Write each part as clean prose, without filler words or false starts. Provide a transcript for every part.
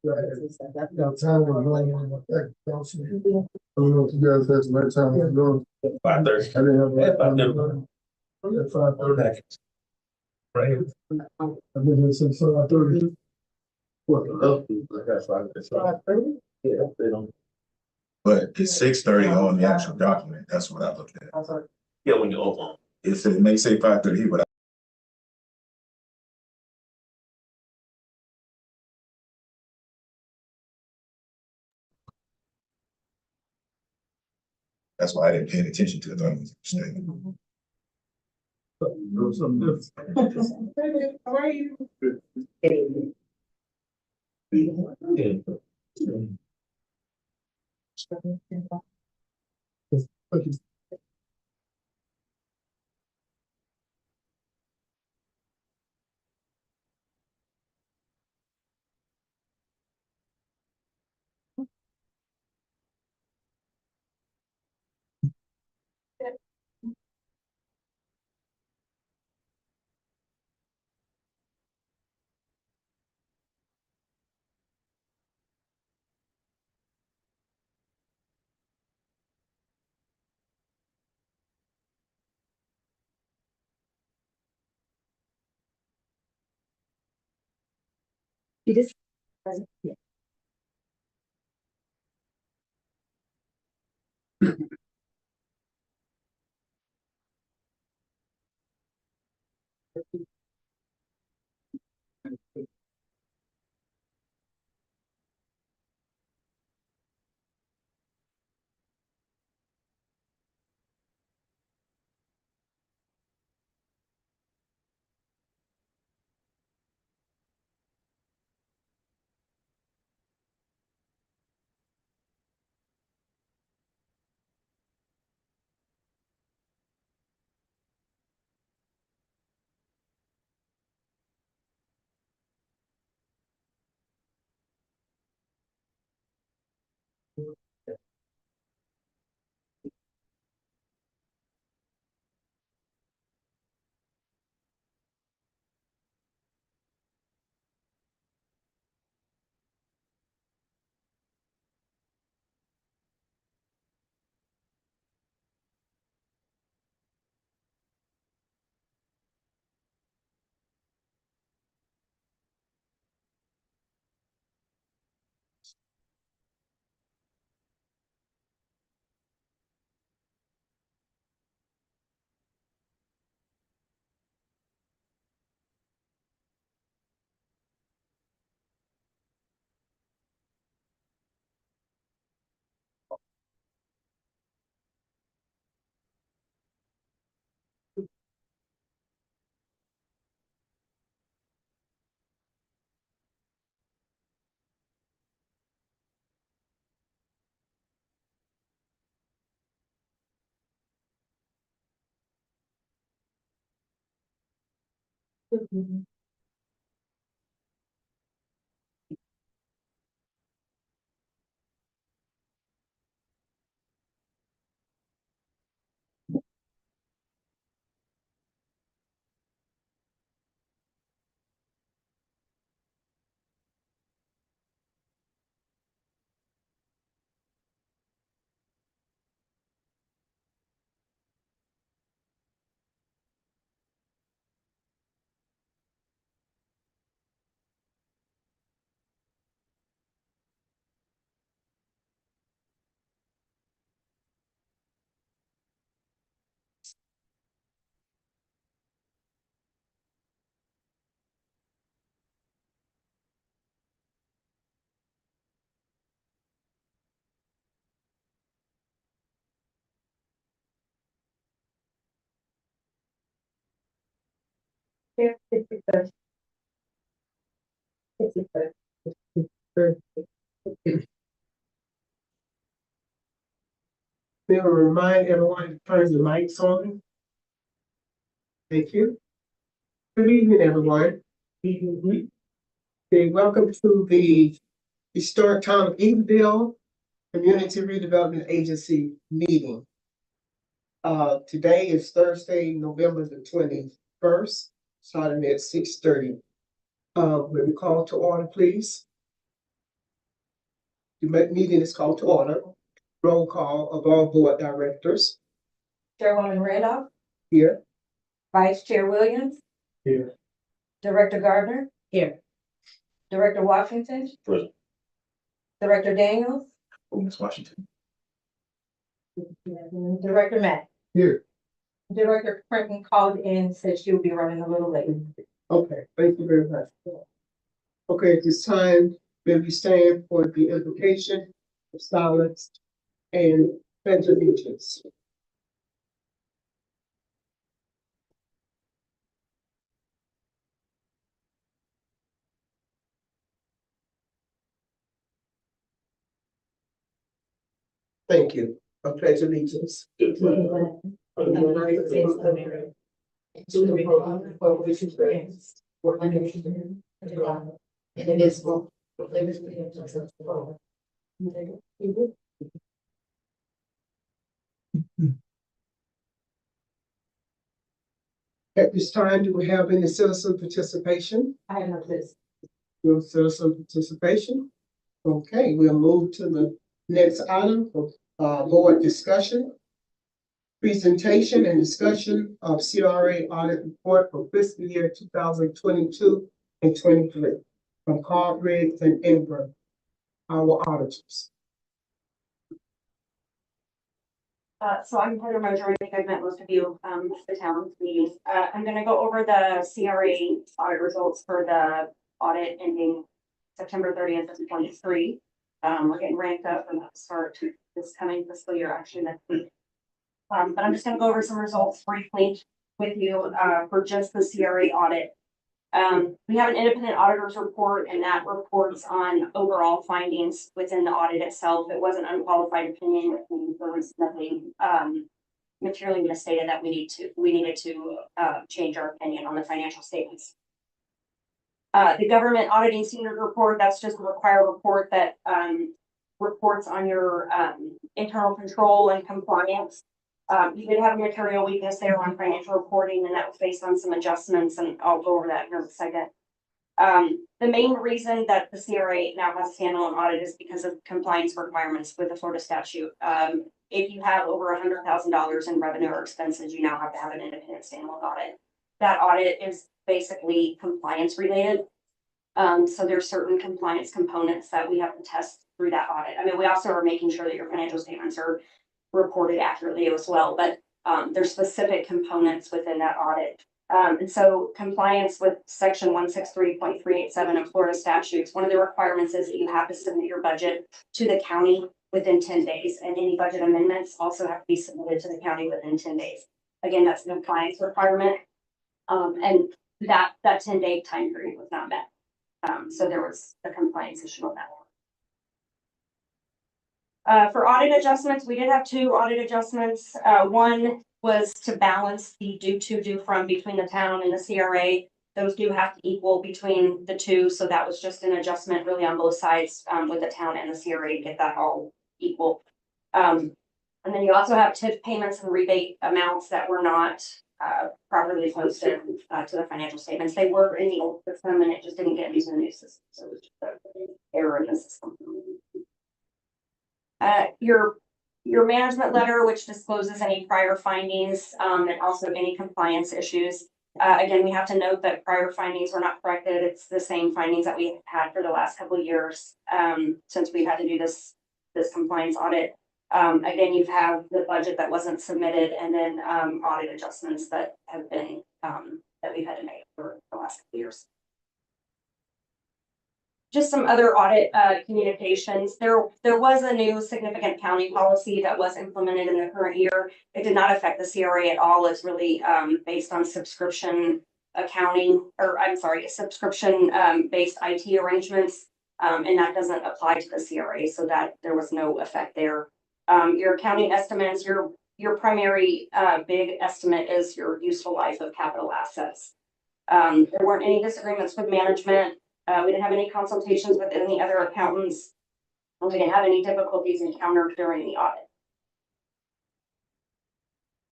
Now, time we're going on with that council. I don't know if you guys had some right time we're going. 5:30. I didn't have a Yeah, 5:30. At 5:30. Right. I've been here since 5:30. What? I got 5:30. Yeah, they don't. But it's 6:30 on the actual document. That's what I looked at. Yeah, when you open. It may say 5:30, but that's why I didn't pay attention to it. I thought it was a mistake. It was something different. How are you? Thank you. You just. We will remind everyone to turn the mics on. Thank you. Good evening, everyone. Okay, welcome to the Historic Town of Eatonville Community Redevelopment Agency meeting. Today is Thursday, November the 21st, starting at 6:30. Will you call to order, please? meeting is called to order. Roll call of all board directors Chairwoman Randolph, here. Vice Chair Williams. Here. Director Gardner. Here. Director Washington. Present. Director Daniels. Oh, Ms. Washington. Director Matt. Here. Director Clinton called in, said she will be running a little late. Okay, thank you very much. Okay, at this time, may we stand for the invocation of silence and pledge allegiance. Thank you. I pledge allegiance Of the United States of America. To the republic for which it stands, one nation, under God, indivisible, with liberty and justice for all. At this time, do we have any citizen participation? I have no this. No citizen participation? Okay, we'll move to the next item for board discussion. Presentation and discussion of CRA audit report for fiscal year 2022 and 23 from Carl Riggs and Ingram, our auditors. So I'm Heather Moser. I think I've met most of you, at the town meeting. I'm gonna go over the CRA audit results for the audit ending September 30th of 23. We're getting ranked up and start this coming fiscal year, actually next week. But I'm just gonna go over some results briefly with you, for just the CRA audit. We have an independent auditor's report, and that reports on overall findings within the audit itself. It was an unqualified opinion. There was nothing materially misstated that we needed to change our opinion on the financial statements. The government auditing standard report, that's just a required report that reports on your internal control and compliance. You did have a material weakness there on financial reporting, and that was based on some adjustments, and I'll go over that here in a second. The main reason that the CRA now has a standalone audit is because of compliance requirements with the Florida statute. If you have over $100,000 in revenue or expenses, you now have to have an independent standalone audit. That audit is basically compliance related. So there's certain compliance components that we have to test through that audit. I mean, we also are making sure that your financial statements are reported accurately as well, but there's specific components within that audit. And so compliance with section 163.387 of Florida statutes, one of the requirements is that you have to submit your budget to the county within 10 days, and any budget amendments also have to be submitted to the county within 10 days. Again, that's a compliance requirement. And that 10-day time period was not met. So there was a compliance issue on that one. For audit adjustments, we did have 2 audit adjustments. One was to balance the due from between the town and the CRA. Those do have to equal between the 2. So that was just an adjustment really on both sides, with the town and the CRA to get that all equal. And then you also have TIF payments and rebate amounts that were not properly posted to the financial statements. They were in the old system, and it just didn't get into the new system. So it was just an error in the system. Your management letter, which discloses any prior findings, and also any compliance issues. Again, we have to note that prior findings were not corrected. It's the same findings that we had for the last couple of years, since we had to do this compliance audit. Again, you have the budget that wasn't submitted, and then audit adjustments that have been that we've had to make for the last couple of years. Just some other audit communications. There was a new significant county policy that was implemented in the current year. It did not affect the CRA at all. It's really based on subscription accounting, or I'm sorry, subscription based IT arrangements, and that doesn't apply to the CRA, so that there was no effect there. Your accounting estimates, your primary big estimate is your useful life of capital assets. There weren't any disagreements with management. We didn't have any consultations with any other accountants. And we didn't have any difficulties encountered during the audit.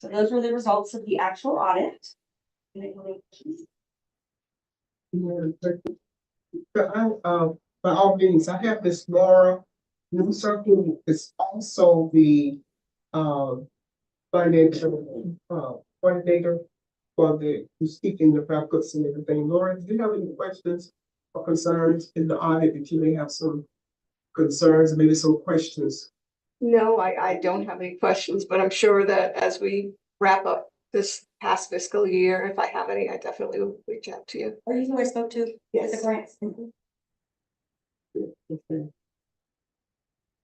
So those were the results of the actual audit. By all means, I have Miss Laura New Circle is also the, financial, coordinator for who's keeping the records and everything. Laura, do you have any questions or concerns in the audit that you may have some concerns, maybe some questions? No, I don't have any questions, but I'm sure that as we wrap up this past fiscal year, if I have any, I definitely will reach out to you. Are you who I spoke to? With the Yes. grants? Okay.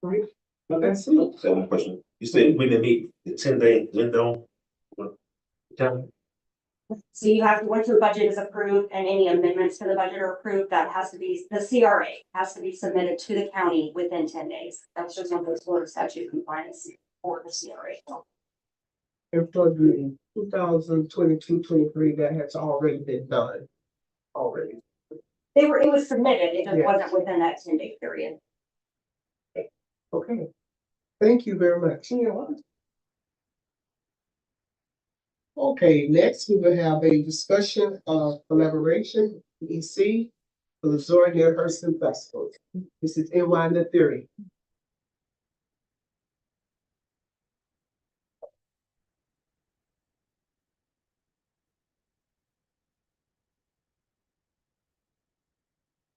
Right, well, that's it. So one question, you said we didn't meet the 10-day window? Tell me. So you have, once your budget is approved and any amendments to the budget are approved, that has to be, the CRA has to be submitted to the county within 10 days. That's just one of those Florida statute compliance for the CRA. And for the 2022-23, that has already been done. Already. It was submitted, it just Yeah. wasn't within that 10-day period. Okay. Thank you very much. Okay, next we will have a discussion of collaboration, EC, for the Zora Neale Hurston Festival. This is NY the Theory.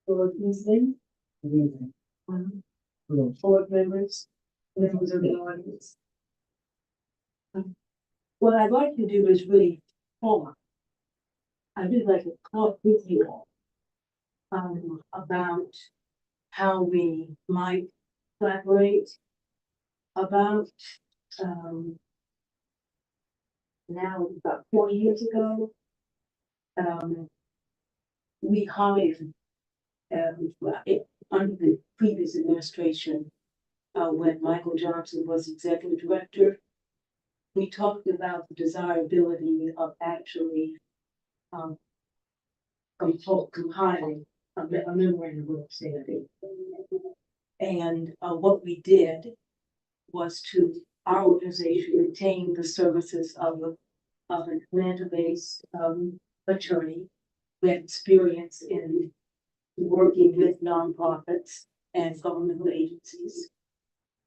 Board evening. Board members, members of the audience. What I'd like to do is really talk. I would like to talk with you all about how we might collaborate, about now about 4 years ago, we hired under the previous administration, when Michael Johnson was executive director, we talked about the desirability of actually compiling a memorandum of understanding. And what we did was to our organization retain the services of an Atlanta-based attorney who had experience in working with nonprofits and governmental agencies.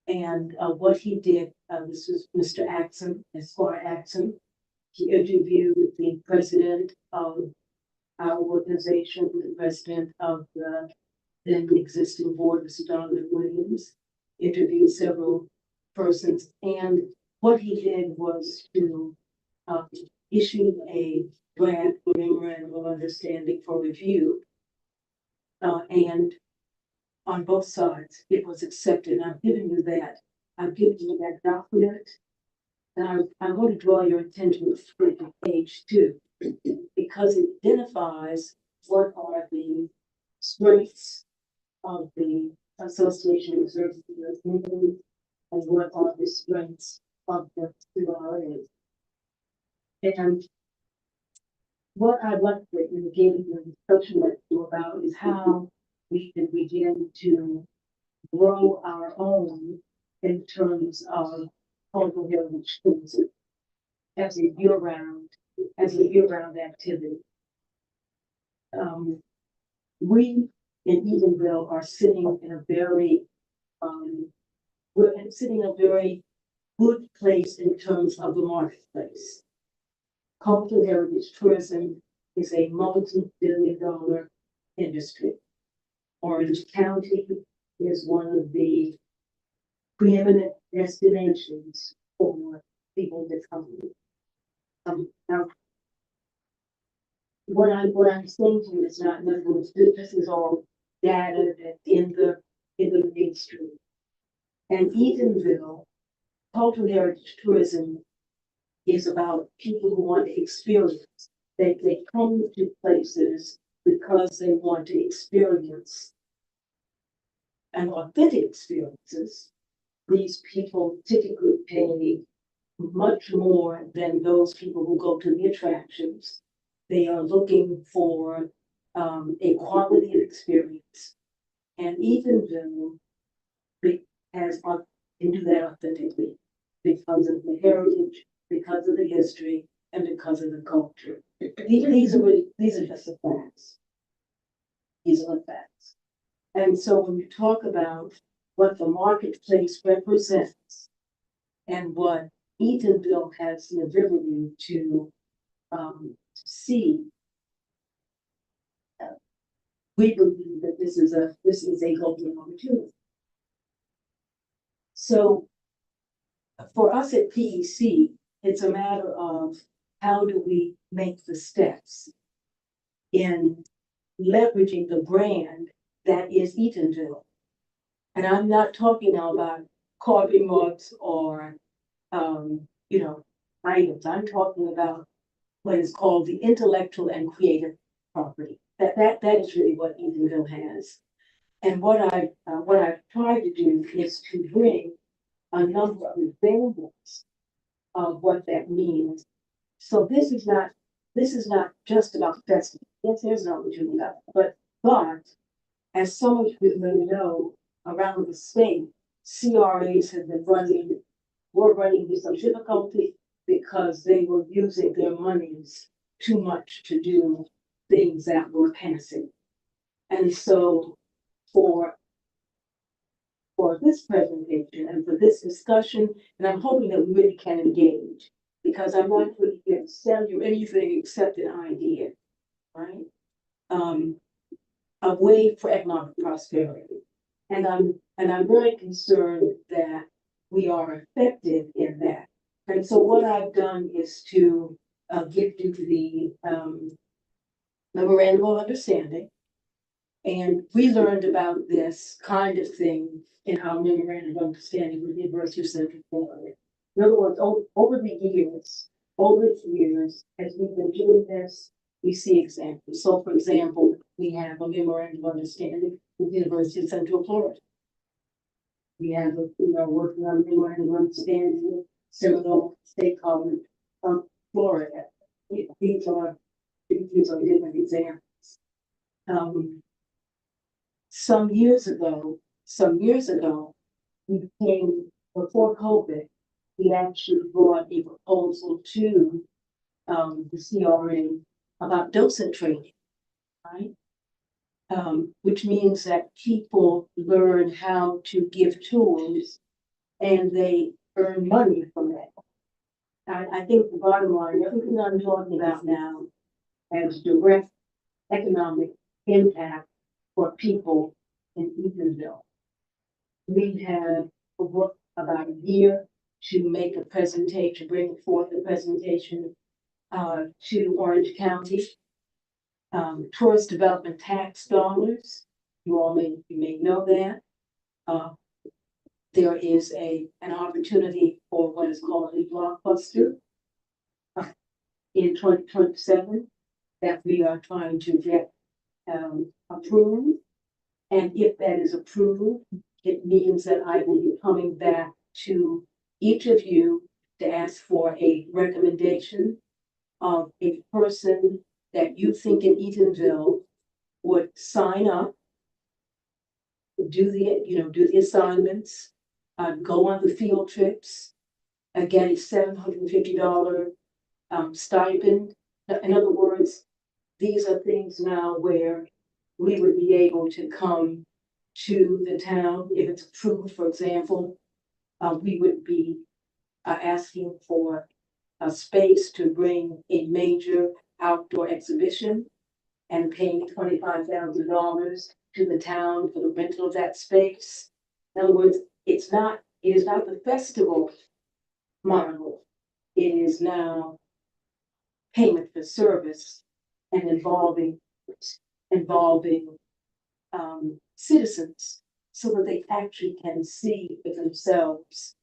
And what he did, this was Mr. Axon, Esquire Axon. He interviewed the president of our organization, the president of the then existing board, Mr. Donovan Williams, interviewed several persons. And what he did was to issue a draft memorandum of understanding for review. And on both sides, it was accepted. I've given you that. I've given you that document. And I want to draw your attention to page 2, because it identifies what are the strengths of the Association of Services and what are the strengths of the CRA. And what I'd like to engage in discussion with you about is how we can begin to grow our own in terms of cultural heritage tourism as a year-round activity. We in Edenville are sitting in a very we're sitting in a very good place in terms of the marketplace. Cultural heritage tourism is a multi-billion-dollar industry. Orange County is one of the preeminent destinations for people that come. Now, what I'm saying to you is not, in other words, this is all data that's in the mainstream. And Edenville, cultural heritage tourism is about people who want to experience. They come to places because they want to experience and authentic experiences. These people typically pay much more than those people who go to the attractions. They are looking for a quality of experience. And even though it can do that authentically because of the heritage, because of the history, and because of the culture. These are just the facts. These are the facts. And so when you talk about what the marketplace represents and what Eatonville has the ability to see, we believe that this is a golden opportunity. So for us at PEC, it's a matter of how do we make the steps in leveraging the brand that is Eatonville. And I'm not talking now about coffee mugs or, items. I'm talking about what is called the intellectual and creative property. That is really what Eatonville has. And what I've tried to do is to bring a number of examples of what that means. So this is not just about festivals. Yes, there's an opportunity about it, but as some of you may know, around the state, CRAs have been were running into some difficulty because they were using their monies too much to do things that were passing. And so for this presentation and for this discussion, and I'm hoping that we really can engage, because I'm not really here to sell you anything except an idea, right? A way for economic prosperity. And I'm very concerned that we are effective in that. And so what I've done is to give you the memorandum of understanding. And we learned about this kind of thing in our memorandum of understanding with the University of Central Florida. In other words, over the years, as we've been doing this, we see examples. So for example, we have a memorandum of understanding with the University of Central Florida. We are working on a memorandum of understanding with Seminole State College of Florida. These are different examples. Some years ago, we came before COVID, we actually brought a proposal to the CRA about docent training, right? Which means that people learn how to give tours and they earn money from that. I think the bottom line, everything I'm talking about now has direct economic impact for people in Eatonville. We have worked about a year to make a presentation, bring forth a presentation to Orange County. Tourist development tax dollars, you may know that. There is an opportunity for what is called a blockbuster in 2027 that we are trying to get approved. And if that is approved, it means that I will be coming back to each of you to ask for a recommendation of a person that you think in Eatonville would sign up, do the assignments, go on the field trips, get a $750 stipend. In other words, these are things now where we would be able to come to the town if it's approved. For example, we would be asking for a space to bring a major outdoor exhibition and paying $25,000 to the town for the rental of that space. In other words, it is not the festival model. It is now payment for service and involving citizens so that they actually can see for themselves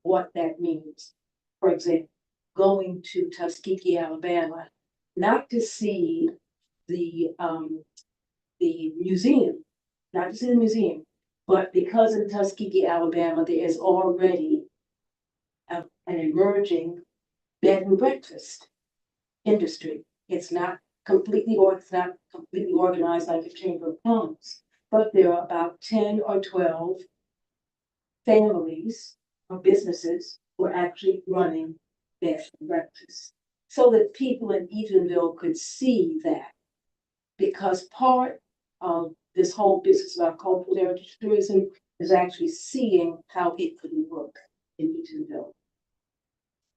what that means. For example, going to Tuskegee, Alabama, not to see the museum, but because in Tuskegee, Alabama, there is already an emerging bed and breakfast industry. It's not completely organized like the Chamber of Commerce, but there are about 10 or 12 families or businesses who are actually running bed and breakfast, so that people in Eatonville could see that, because part of this whole business about cultural heritage tourism is actually seeing how it could work in Eatonville.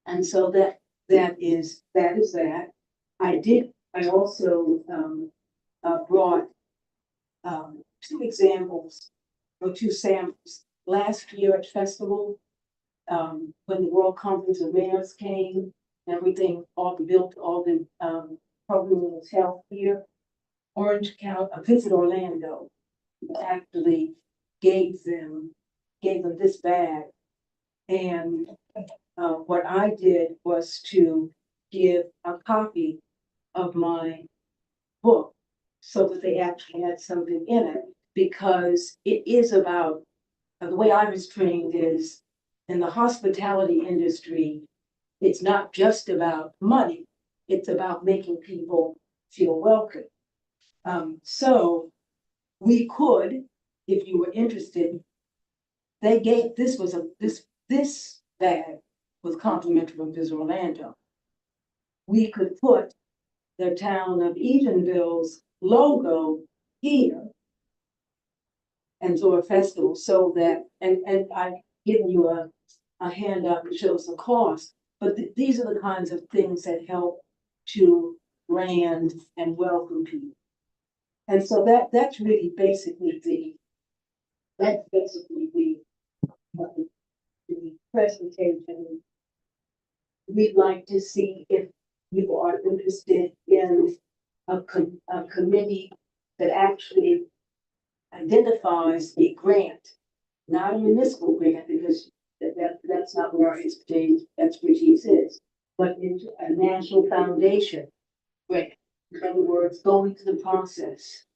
And so that is that. I also brought two examples or two samples. Last year at festival, when the World Conference of Mayors came, everything, all the programming was held here. Orange County, Visit Orlando actually gave them this bag. And what I did was to give a copy of my book so that they actually had something in it, because it is about, the way I was trained is in the hospitality industry, it's not just about money, it's about making people feel welcome. So we could, if you were interested, they gave, this bag was complimentary from Visit Orlando. We could put the town of Eatonville's logo here and do a festival so that, and I've given you a handout that shows the cost, but these are the kinds of things that help to brand and welcome people. And so that's really basically the presentation. We'd like to see if you are interested in a committee that actually identifies a grant, not a municipal grant, because that's not where our expertise is, but into a national foundation grant. In other words, going through the process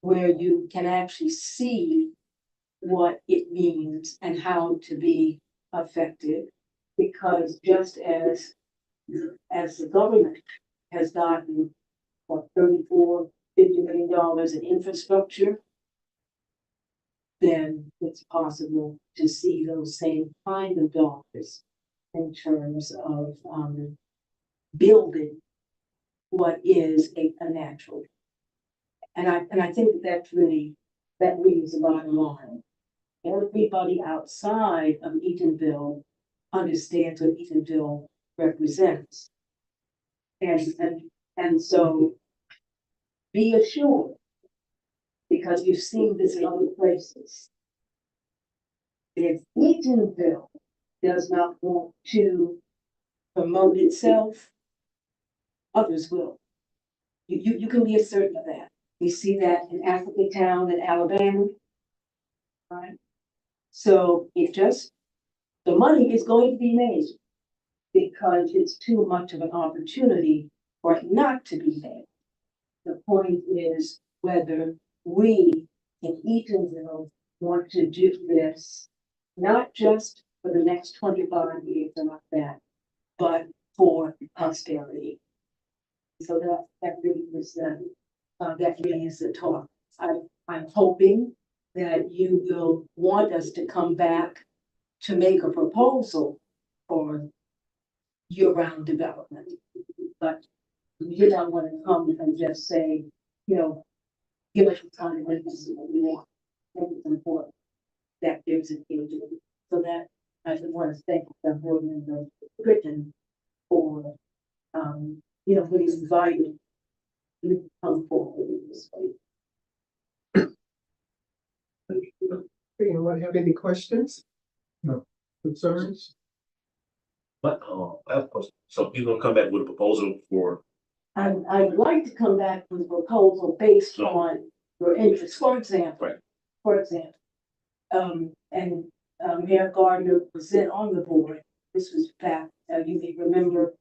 where you can actually see what it means and how to be effective, because just as the government has gotten what, $34-50 million in infrastructure, then it's possible to see those same kind of dollars in terms of building what is a natural. And I think that really is the bottom line. Everybody outside of Eatonville understands what Eatonville represents. And so be assured, because you've seen this in other places, if Eatonville does not want to promote itself, others will. You can be certain of that. We see that in Africatown in Alabama, right? So the money is going to be made because it's too much of an opportunity for it not to be made. The point is whether we in Eatonville want to do this, not just for the next 25 years or like that, but for posterity. So that really is the talk. I'm hoping that you will want us to come back to make a proposal for year-round development. But you don't want to come and just say, give us a time when this is what we want. I think it's important that there's an engagement. So that I just want to thank the board member Britain for really inviting you to come forward in this way. Anyone have any questions? No. Concerns? But I have a question. So you're gonna come back with a proposal for? I would like to come back with a proposal based on your interest. For example, Mayor Gardner was then on the board. This was back, you may remember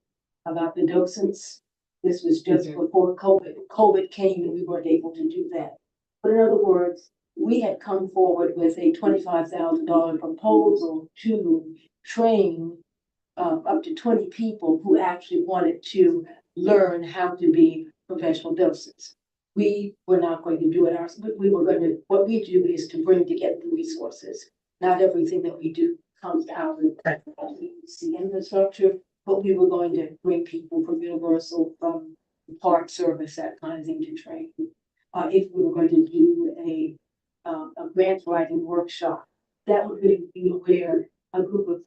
about the docents. This was just before COVID. COVID came and we weren't able to do that. But in other words, we had come forward with a $25,000 proposal to train up to 20 people who actually wanted to learn how to be professional docents. We were not going to do it ourselves. What we do is to bring together the resources. Not everything that we do comes out of the infrastructure, but we were going to bring people from Universal, from Park Service, that kind of thing to train. if we were going to do a grant writing workshop, that would really be where a group of,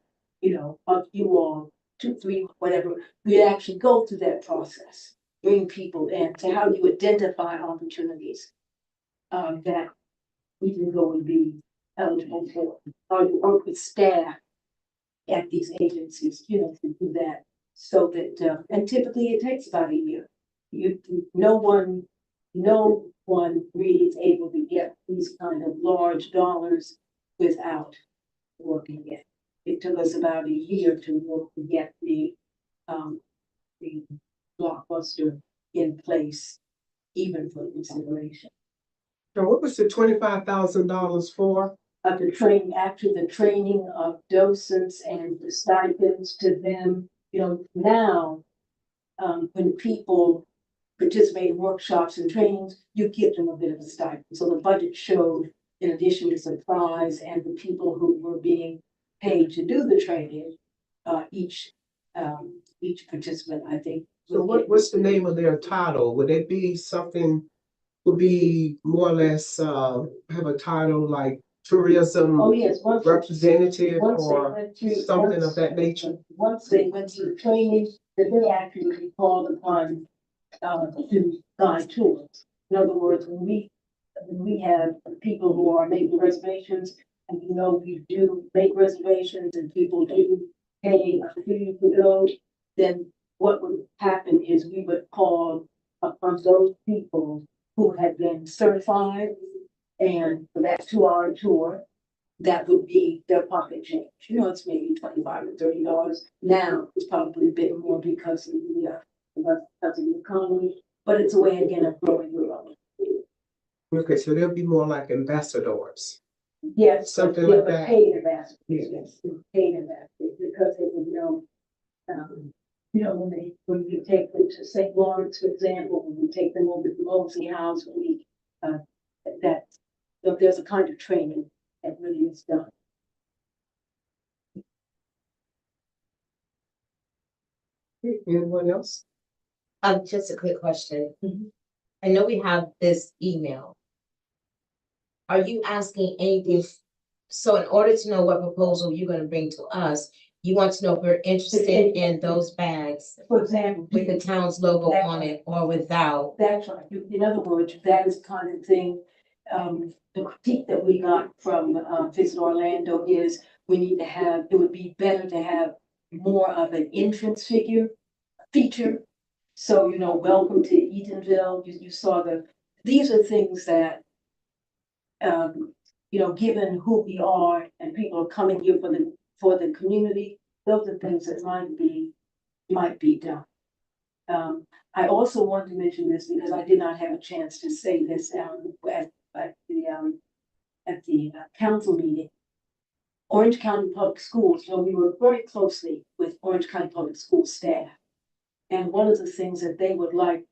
of you all, 2, 3, whatever, we actually go through that process, bring people in to how you identify opportunities that we can go and be eligible for, or you work with staff at these agencies, to do that. So that, and typically it takes about a year. No one really is able to get these kind of large dollars without working it. It took us about a year to work to get the blockbuster in place, even for consideration. So what was the $25,000 for? The training of docents and the stipends to them, now, when people participate in workshops and trainings, you give them a bit of a stipend. So the budget showed, in addition to supplies and the people who were being paid to do the training, each participant, I think. So what's the name of their title? Would it be something, would be more or less, have a title like tourism Oh, yes, representative once they or went through- something of that nature? Once they went through the training, then they actually be called upon to guide tours. In other words, when we have people who are making reservations, and we do make reservations and people do pay a fee to go, then what would happen is we would call upon those people who had been certified, and for that 2-hour tour, that would be their pocket change. It's maybe $25 or $30. Now it's probably a bit more because of the economy, but it's a way again of growing your own. Okay, so they'll be more like ambassadors. Yes, Something yeah, like but that. paid ambassadors, yes, paid ambassadors, because they would know, when you take them to St. Lawrence, for example, when we take them over to the Mosley House, there's a kind of training that really is done. Anyone else? Just a quick question. Mhm. I know we have this email. Are you asking anything? So in order to know what proposal you're gonna bring to us, you want to know if we're interested in those bags For example, with the town's logo on it or without? that's right. In other words, that is the kind of thing, the critique that we got from Visit Orlando is it would be better to have more of an entrance feature. So, welcome to Eatonville, you saw these are things that, given who we are and people are coming here for the community, those are things that might be done. I also wanted to mention this because I did not have a chance to say this at the council meeting. Orange County Public Schools, we work very closely with Orange County Public School staff. And one of the things that they would like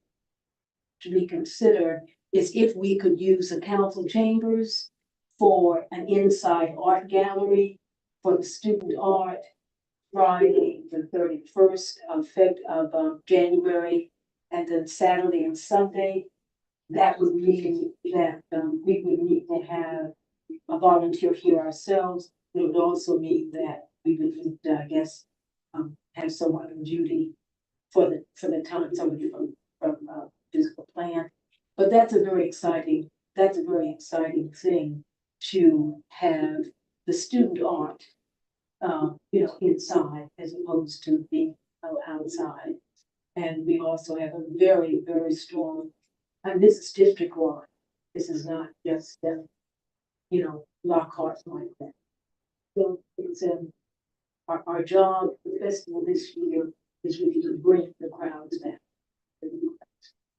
to be considered is if we could use the council chambers for an inside art gallery for the student art Friday, the 31st of January, and then Saturday and Sunday. That would mean that we would need to have a volunteer here ourselves. It would also mean that we would need to, I guess, have someone on duty for the time, somebody from physical plant. But that's a very exciting thing to have the student art, inside as opposed to being outside. And we also have a very, very strong, and this is district-wide. This is not just, Lockhart like that. So it's our job, the festival this year is really to bring the crowds back.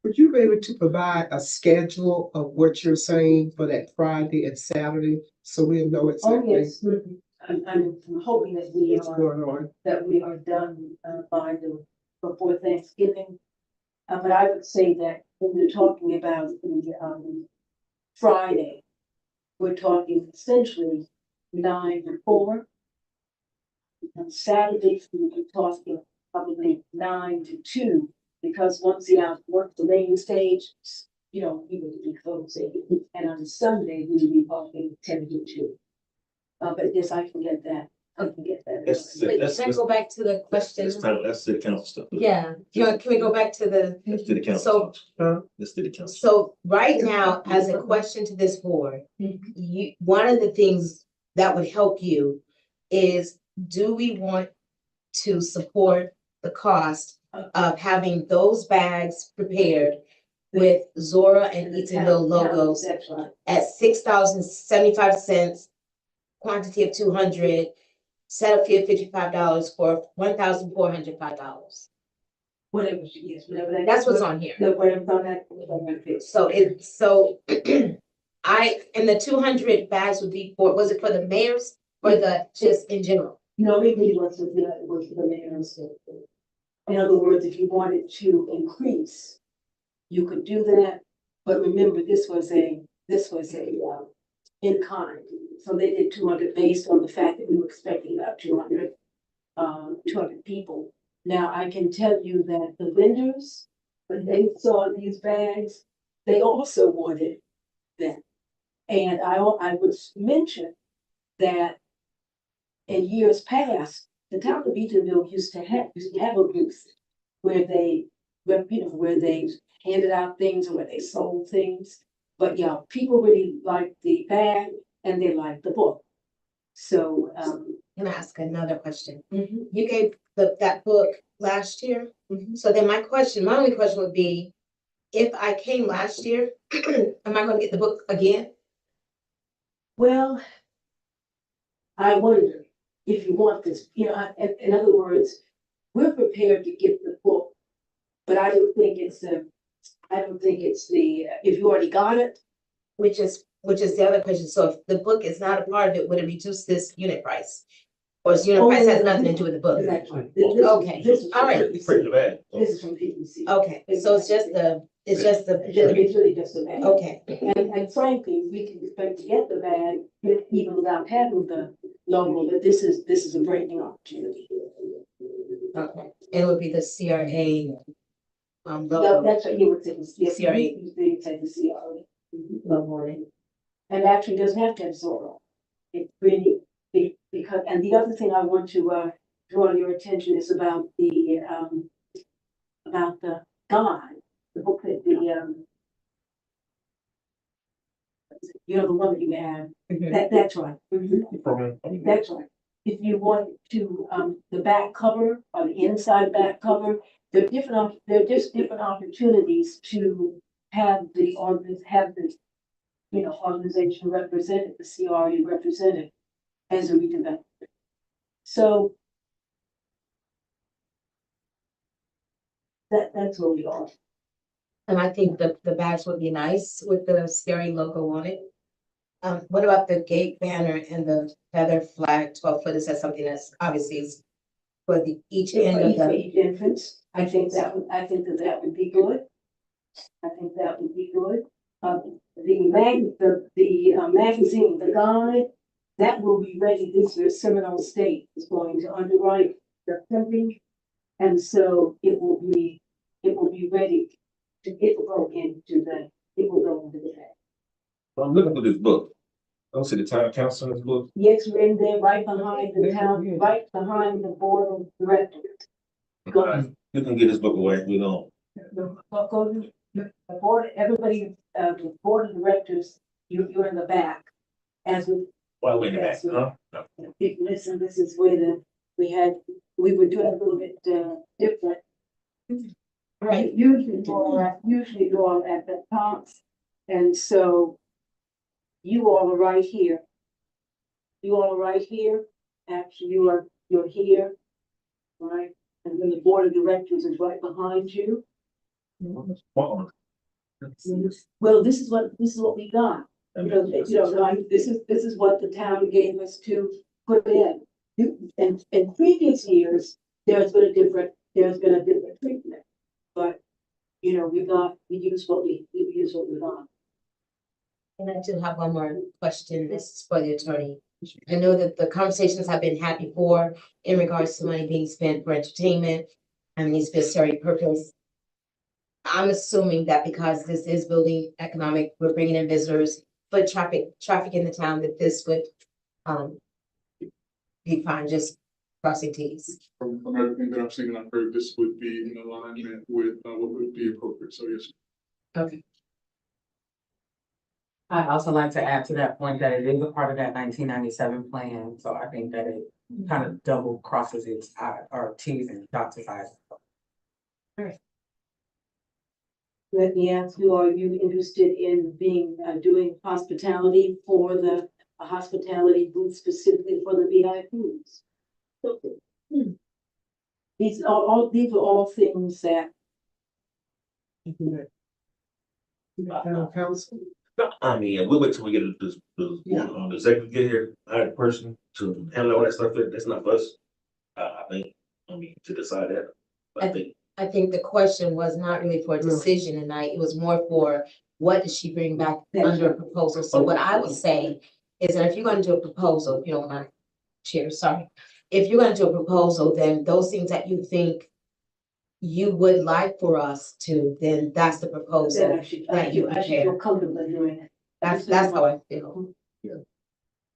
Would you be able to provide a schedule of what you're saying for that Friday and Saturday, so we'll know Oh, exactly yes, I'm hoping that what's going on? we are done before Thanksgiving. But I would say that when we're talking about the Friday, we're talking essentially 9 to 4. On Saturday, we're talking probably 9 to 2, because once the main stage you know, we would be closing, and on Sunday, we would be opening 10 to 2. But yes, I can get that, I can get that. Wait, can I go back to the question? That's city council stuff. Yeah, can we go back to the, That's city council. That's city council. so right now, as a question to this board, you, one of the things that would help you is, do we want to support the cost of having those bags prepared with Zora and Eatonville logos That's right. at $6,075, quantity of 200, setup fee of $55 for $1,405. Whatever she is, whatever that. That's what's on here. Whatever's on that. So and the 200 bags would be for, was it for the mayors or the, just in general? No, it really was the mayor's. In other words, if you wanted to increase, you could do that. But remember, this was a in kind. So they did 200 based on the fact that we were expecting about 200 people. Now, I can tell you that the vendors, when they saw these bags, they also wanted them. And I would mention that in years past, the town of Eatonville used to have a booth where they, where they handed out things or where they sold things. But yeah, people really liked the bag and they liked the book. So, Can I ask another question? You gave that book last year. So then my only question would be, if I came last year, am I gonna get the book again? well, I wonder if you want this, in other words, we're prepared to give the book, but I don't think it's the, if you already got it. Which is the other question. So if the book is not a part of it, would it reduce this unit price? Or this unit price has nothing to do with the book? Exactly. Okay, all right. It's pretty bad. This is from PPC. Okay, so it's just the, It's really just a bag. okay. And frankly, we can expect to get the bag even without having the logo, but this is a branding opportunity. Okay, it would be the CRA logo. That's what you would say, the CRA. You would say the CRA. logo on it. And actually doesn't have to have Zorro. It really, because, and the other thing I want to draw your attention is about the guide, the book that the the one that you have. That's right. That's right. If you want to, the back cover or the inside back cover, there are different opportunities to have the organization represented, the CRA represented as a redevelopment. So that's where we are. And I think the bags would be nice with the CRA logo on it. What about the gate banner and the feather flag 12-foot? Is that something that's obviously is for each end of For the? each entrance, I think that would be good. I think that would be good. The magazine, the guide, that will be ready this year. Seminole State is going to underwrite the printing, and so it will be ready. It will go into the bag. I'm looking for this book. I don't see the town council in this book. Yes, we're in there right behind the town, right behind the board of directors. You can get this book away. We're gonna. The board, everybody, the board of directors, you're in the back. As we, Well, wait a minute, huh? listen, this is where we were doing a little bit different. Right, usually go at the tops, and so you all are right here. Actually, you're here, right? And then the board of directors is right behind you. Well, this is what we got. This is what the town gave us to put in. And in previous years, there's been a different treatment. But we use what we got. And I do have one more question. This is for the attorney. I know that the conversations have been had before in regards to money being spent for entertainment and needs to be a certain purpose. I'm assuming that because this is building economic, we're bringing in visitors, foot traffic in the town, that this would, be fine, just crossing Ts. From everything that I'm seeing, I've heard this would be in alignment with what would be appropriate, so yes. Okay. I'd also like to add to that point that it is a part of that 1997 plan, so I think that it kind of double crosses its I, or T's and dots its I's. Let me ask you, are you interested in doing hospitality for the, a hospitality booth specifically for the VIPs? These are all things that. Town council? I mean, we'll wait till we get the executive get here, hire a person to handle all that stuff. That's not for us. I think, to decide that. But I think the question was not really for a decision tonight, it was more for what does she bring back under a proposal? So what I would say is that if you're gonna do a proposal, if you don't mind, Chair, sorry. If you're gonna do a proposal, then those things that you think you would like for us to, then that's the proposal that you I should prepare. feel comfortable doing it. That's how I feel.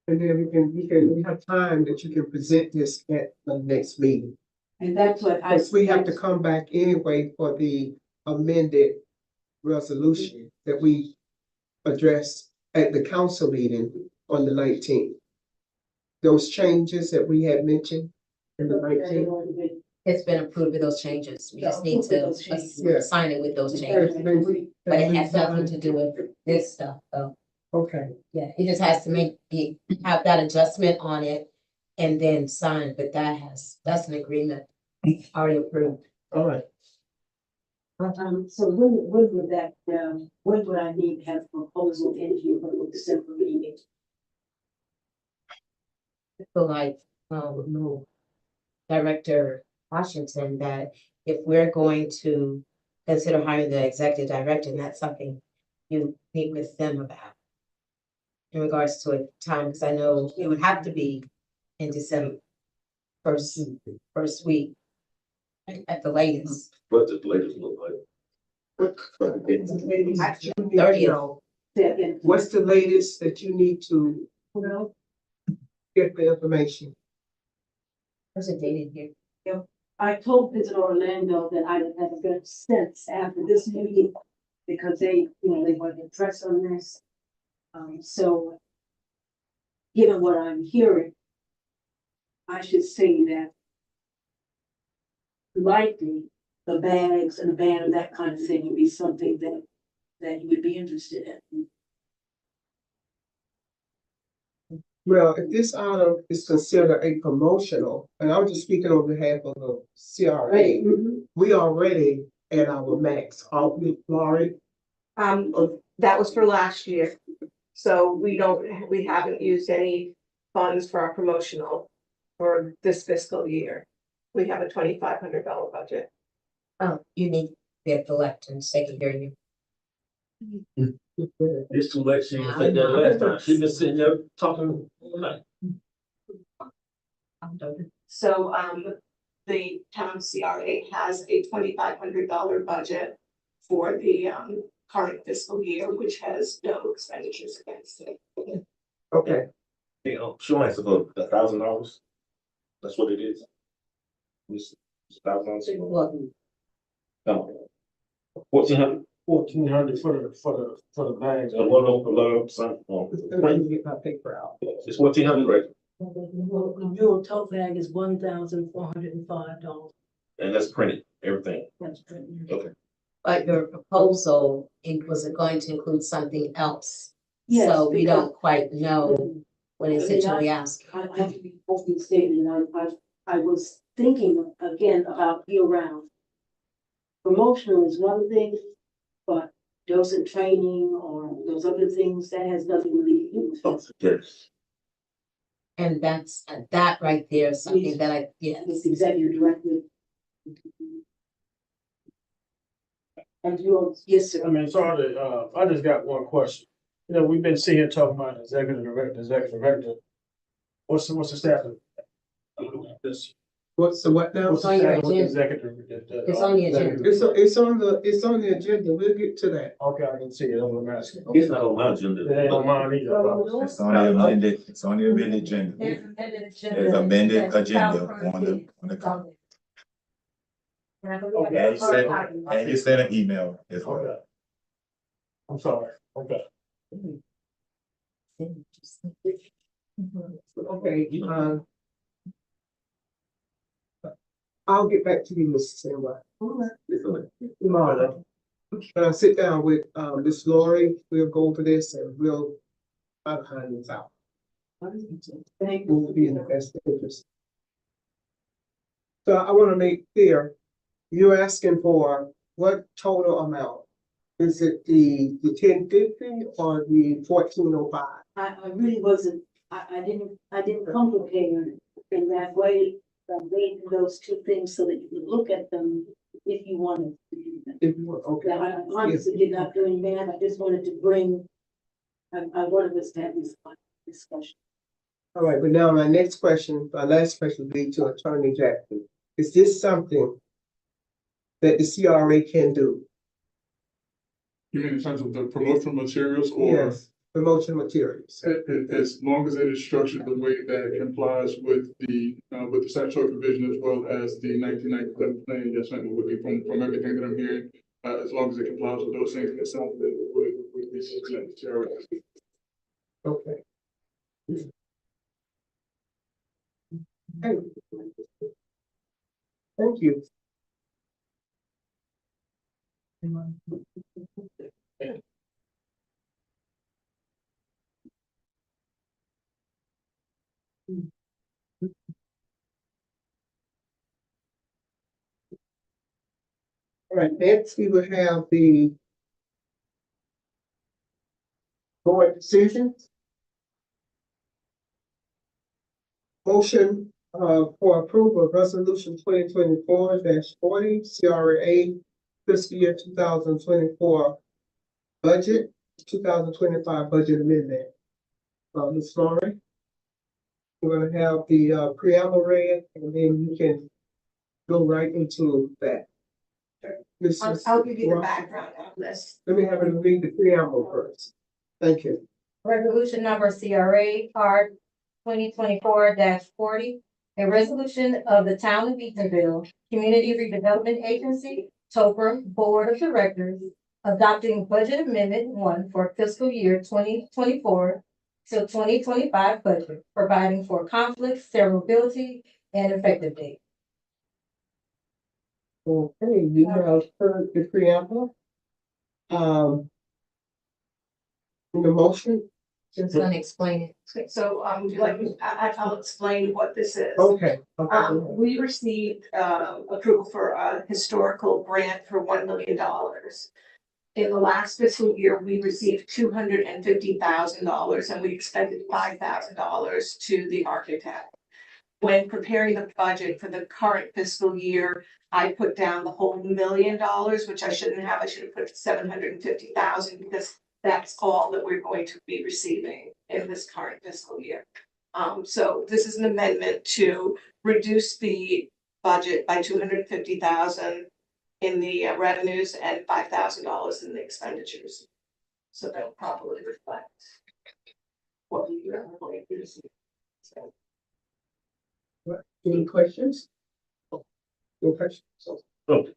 And then we have time that you can present this at the next meeting. And that's what I. Because we have to come back anyway for the amended resolution that we addressed at the council meeting on the 19th. Those changes that we had mentioned in the 19th. It's been approved with those changes. We just need to sign it with those changes. But it has nothing to do with this stuff, though. Okay. Yeah, it just has to have that adjustment on it and then sign, but that's an agreement already approved. All right. So when would that, when would I need to have a proposal in here for the December meeting? I feel like, no, Director Washington, that if we're going to consider hiring the executive director, and that's something you meet with them about. In regards to a time, because I know it would have to be in December, first week at the latest. what the latest look like? 30th. What's the latest that you need to get the information? There's a date in here. I told Visit Orlando that I would have a good sense after this meeting, because they want to press on this. So given what I'm hearing, I should say that likely the bags and the banner, that kind of thing would be something that you would be interested in. Well, if this item is considered a promotional, and I'm just speaking on behalf of the CRA, we already at our max, aren't we, Laurie? That was for last year. So we haven't used any funds for our promotional for this fiscal year. We have a $2,500 budget. Oh, you need to be at the lectern, so they can hear you. It's too late. She didn't say that last time. She been sitting there talking all night. So the town CRA has a $2,500 budget for the current fiscal year, which has no expenditures against it. Okay. She only has to go $1,000. That's what it is. It's $1,000. No. 1,400. 1,400 for the bags. A little something. Let me get my paper out. It's 1,400, right? The Bureau tote bag is $1,405. And that's printed, everything. That's pretty. Okay. But your proposal, was it going to include something else? Yes, So we because- don't quite know what is it we ask. I have to be open statement, I was thinking again about year round. Promotional is one thing, but docent training or those other things, that has nothing really to do with it. Yes. And that's, that right there is something that It's executive director. And yes, sir. I mean, sorry, I just got one question. You know, we've been sitting here talking about executive director. What's the staff of this? What's the what now? It's on your What's the agenda. executive? It's on the agenda. It's on the agenda. We'll get to that. Okay, I can see it, I'm asking. It's not on my agenda. It ain't on mine either. It's on the amended agenda. There's amended agenda on the call. And you sent an email as well. Okay. I'm sorry, okay. Okay, I'll get back to you, Mr. Sandra. Tomorrow. When I sit down with, Ms. Lori, we'll go over this and we'll try to find this out. Thank Will be in the best interest. So I want to make clear, you're asking for what total amount? Is it the 1050 or the 1405? I really wasn't, I didn't complicate it in that way. I weighed those two things so that you could look at them if you wanted to do them. If you want, okay. Now, I honestly did not doing that, I just wanted to bring, I wanted us to have this discussion. All right, but now my last question would be to Attorney Jackson. Is this something that the CRA can do? You mean in terms of the promotional materials or? Yes, promotion materials. As long as it is structured the way that it complies with the statutory provision as well as the 1997 plan, yes, ma'am, it would be from everything that I'm hearing. As long as it complies with those things, it sounds that it would be subject to CRA. Okay. Hey. Thank you. All right, next we will have the board decision. Motion for approval of resolution 2024-40 CRA fiscal year 2024 budget, 2025 budget amendment. Ms. Laurie, we're gonna have the preamble read and then you can go right into that. I'll give you the background on this. Let me have her read the preamble first. Thank you. Resolution number CRA card 2024-40. A resolution of the Town of Eatonville Community Redevelopment Agency, TOPR Board of Directors, adopting Budget Amendment 1 for fiscal year 2024 to 2025 budget, providing for conflicts, severability, and effective date. Okay, you have heard the preamble. The motion. Just gonna explain it. So, I'll explain what this is. Okay. We received, approval for a historical grant for $1 million. In the last fiscal year, we received $250,000 and we expended $5,000 to the architect. When preparing the budget for the current fiscal year, I put down the whole $1 million, which I shouldn't have. I should have put 750,000 because that's all that we're going to be receiving in this current fiscal year. So this is an amendment to reduce the budget by 250,000 in the revenues and $5,000 in the expenditures. So that will probably reflect what we are going to receive. So, Any questions? No questions? Oh,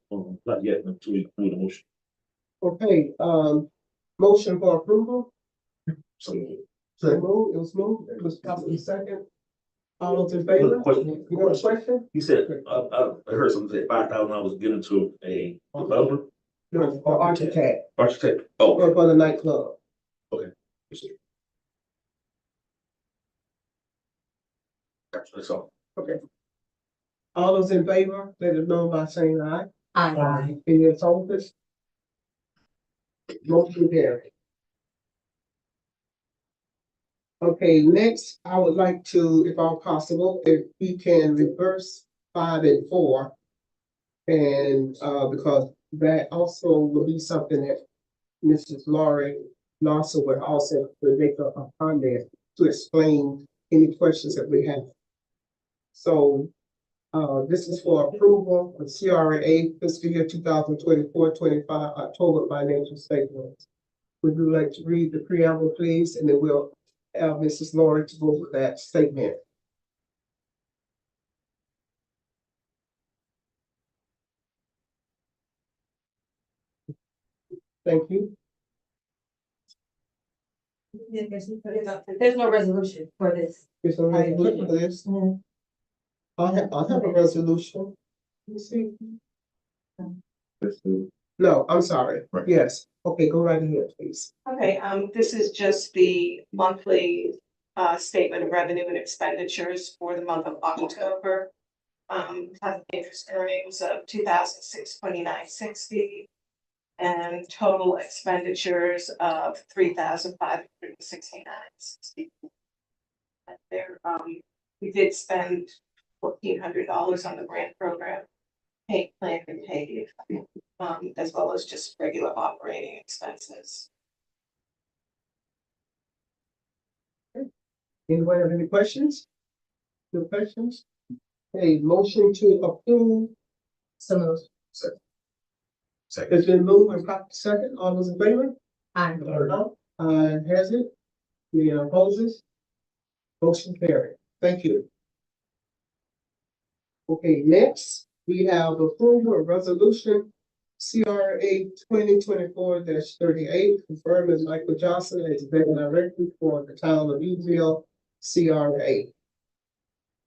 not yet, until we do the motion. Okay, motion for approval. So, So moved, it was moved, it was possibly second. All those in favor? Question. You got a question? You said, I heard something say $5,000 given to a developer, No, for architect, architect. Oh, for the nightclub. okay. That's all. Okay. All those in favor, let it know by saying aye. Aye. Any opposed? Motion carried. Okay, next, I would like to, if all possible, if we can reverse 5 and 4. And because that also will be something that Mrs. Laurie Lawson would also make a comment to explain any questions that we have. So This is for approval of CRA fiscal year 2024-25 October financial statements. Would you like to read the preamble, please? And then we'll have Mrs. Laurie to go over that statement. Thank you. There's no resolution for this. There's a resolution for this. I'll have a resolution. Let me see. No, I'm sorry. Right. Yes. Okay, go right ahead, please. Okay, this is just the monthly statement of revenue and expenditures for the month of October. Has interest earnings of $2,629.60 and total expenditures of $3,569.60. There, we did spend $1,400 on the grant program, paid plan and paid, as well as just regular operating expenses. Anyone have any questions? No questions? A motion to approve. So moved. Second. It's been moved and properly second. All those in favor? Aye. Has it? Any opposes? Motion carried. Thank you. Okay, next, we have approval of resolution CRA 2024-38, confirming Michael Johnson as executive director for the town of Eatonville CRA.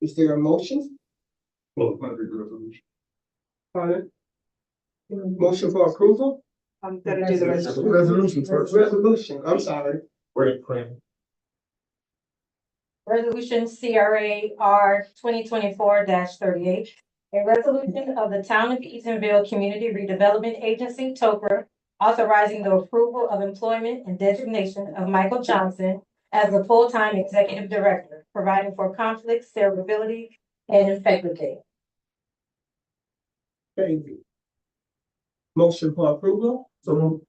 Is there a motion? Well, I agree with resolution. Pardon? Motion for approval? I'm gonna do the resolution. Resolution first. Resolution, I'm sorry. Resolution CRA R 2024-38, a resolution of the Town of Eatonville Community Redevelopment Agency, TOCRA, authorizing the approval of employment and designation of Michael Johnson as the full-time executive director, providing for conflicts, severability, and effective date. Thank you. Motion for approval? So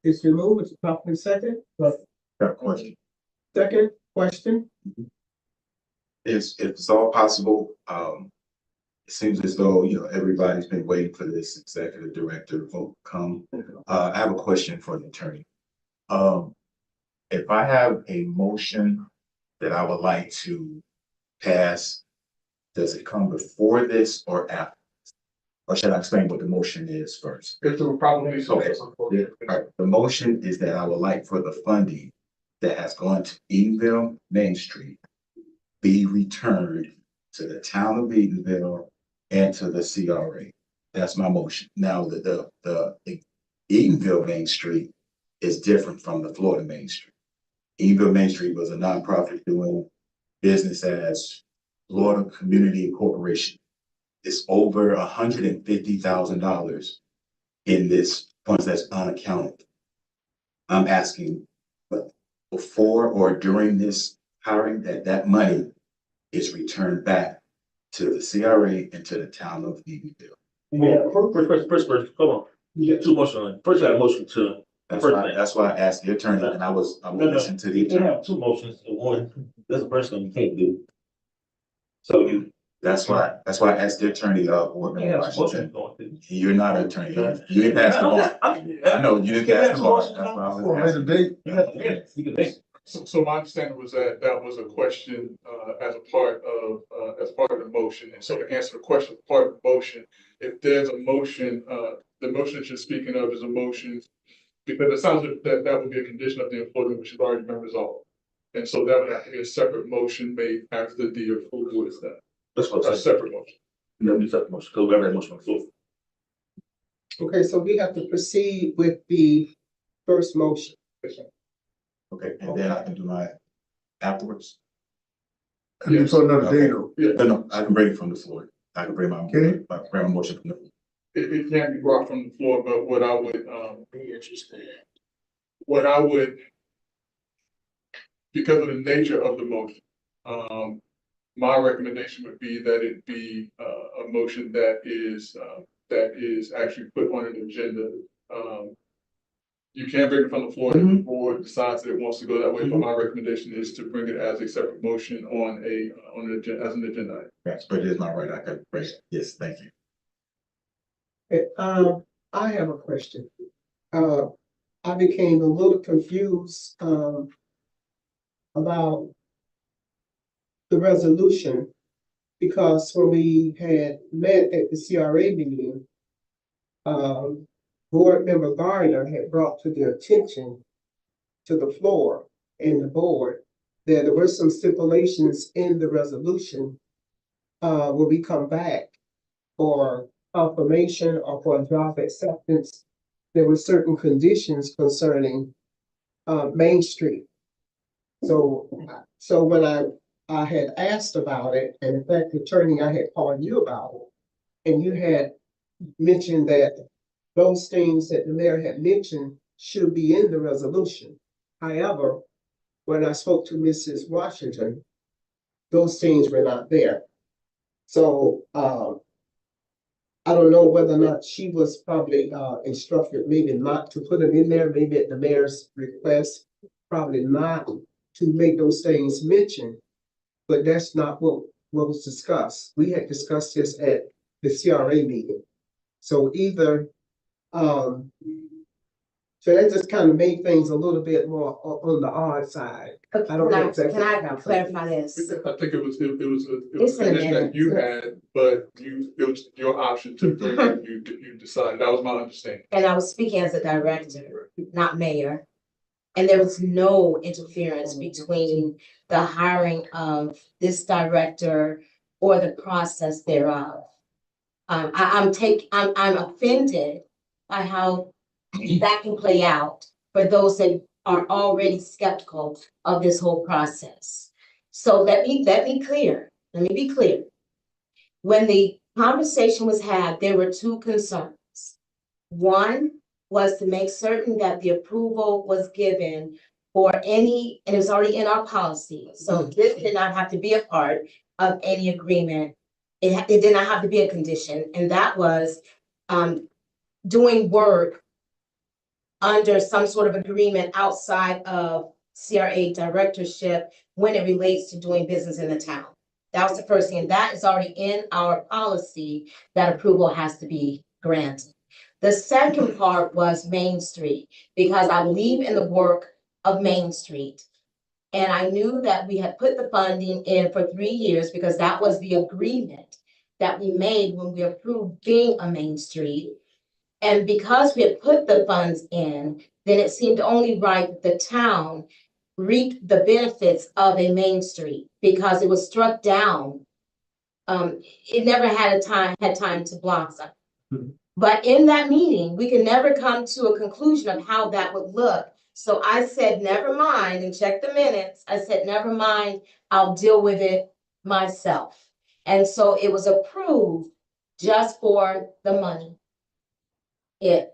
it's been moved, it's properly second. Got a question. Second question? If it's all possible, it seems as though, everybody's been waiting for this executive director vote to come. I have a question for the attorney. If I have a motion that I would like to pass, does it come before this or after? Or should I explain what the motion is first? It will probably. Okay. The motion is that I would like for the funding that has gone to Eatonville Main Street be returned to the town of Eatonville and to the CRA. That's my motion. Now, the Eatonville Main Street is different from the Florida Main Street. Eatonville Main Street was a nonprofit doing business as Florida Community Corporation. It's over $150,000 in this funds that's unaccounted. I'm asking, but before or during this hiring, that money is returned back to the CRA and to the town of Eatonville. Yeah, first, come on. You got two motions on it. First, you got a motion to. That's why I asked the attorney, and I was listening to the You attorney. have two motions. One, that's the first thing you can't do. So That's why I asked the attorney, Board Member Washington. You're not an attorney. You didn't ask the bar. I know, you didn't ask the bar. That's why I was asking. You can make. So my understanding was that was a question, as part of the motion. And so to answer the question, part of the motion, if there's a motion, the motion that you're speaking of is a motion, because it sounds like that would be a condition of the employment, which has already been resolved. And so that would have to be a separate motion made after the approval is done. That's what A separate motion. No, you separate motion, because we have that motion on the floor. Okay, so we have to proceed with the first motion. Okay, and then I can do my afterwards. And you put another date on. No, I can bring it from the floor. I can bring my motion from the floor. It can't be brought from the floor, but what I would, because of the nature of the motion, my recommendation would be that it be a motion that is actually put on an agenda you can bring it from the floor if the board decides that it wants to go that way, but my recommendation is to bring it as a separate motion on an agenda, as an agenda item. Yes, but it is my right, I could raise it. Yes, thank you. I have a question. I became a little confused, about the resolution, because when we had met at the CRA meeting, Board Member Gardner had brought to the attention to the floor and the board that there were some stipulations in the resolution when we come back for confirmation or for job acceptance. There were certain conditions concerning Main Street. So when I had asked about it, and in fact, attorney, I had called you about it, and you had mentioned that those things that the mayor had mentioned should be in the resolution. However, when I spoke to Mrs. Washington, those things were not there. So I don't know whether or not she was probably instructed maybe not to put it in there, maybe at the mayor's request, probably not to make those things mentioned. But that's not what was discussed. We had discussed this at the CRA meeting. So either, so that just kind of made things a little bit more on the odd side. I don't know exactly Can what I happened. clarify this? I think it was a It's in a condition that minute. you had, but it was your option to bring it, you decided, that was my understanding. And I was speaking as a director, not mayor. And there was no interference between the hiring of this director or the process thereof. I'm offended by how that can play out for those that are already skeptical of this whole process. So let me be clear. When the conversation was had, there were two concerns. One was to make certain that the approval was given for any, and it was already in our policy. So this did not have to be a part of any agreement. It did not have to be a condition, and that was doing work under some sort of agreement outside of CRA directorship when it relates to doing business in the town. That was the first thing, and that is already in our policy that approval has to be granted. The second part was Main Street, because I believe in the work of Main Street. And I knew that we had put the funding in for 3 years because that was the agreement that we made when we approved being a Main Street. And because we had put the funds in, then it seemed only right that the town reap the benefits of a Main Street because it was struck down. It never had time to blossom. But in that meeting, we could never come to a conclusion of how that would look. So I said, never mind, and check the minutes. I said, never mind, I'll deal with it myself. And so it was approved just for the money. We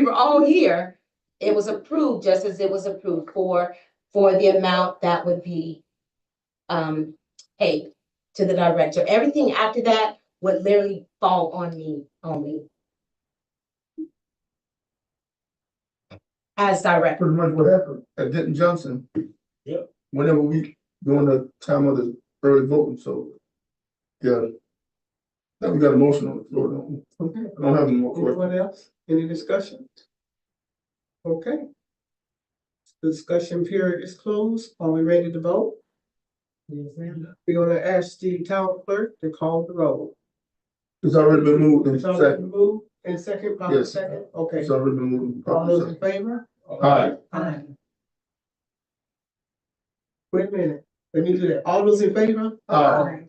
were all here. It was approved just as it was approved for the amount that would be paid to the director. Everything after that would literally fall on me only. As director. Pretty much what happened at Denton Johnson. Yep. Whenever we during the time of the early voting, so. Yeah. Now we got a motion on the floor, don't we? Okay. I don't have any more questions. Anyone else? Any discussion? Okay. The discussion period is closed. Are we ready to vote? We're gonna ask the town clerk to call the roll. It's already been moved in It's already second. been moved and second, by the Yes. second, okay. It's already been moved. All those in favor? Aye. Aye. Wait a minute, let me do that. All those in favor? Aye.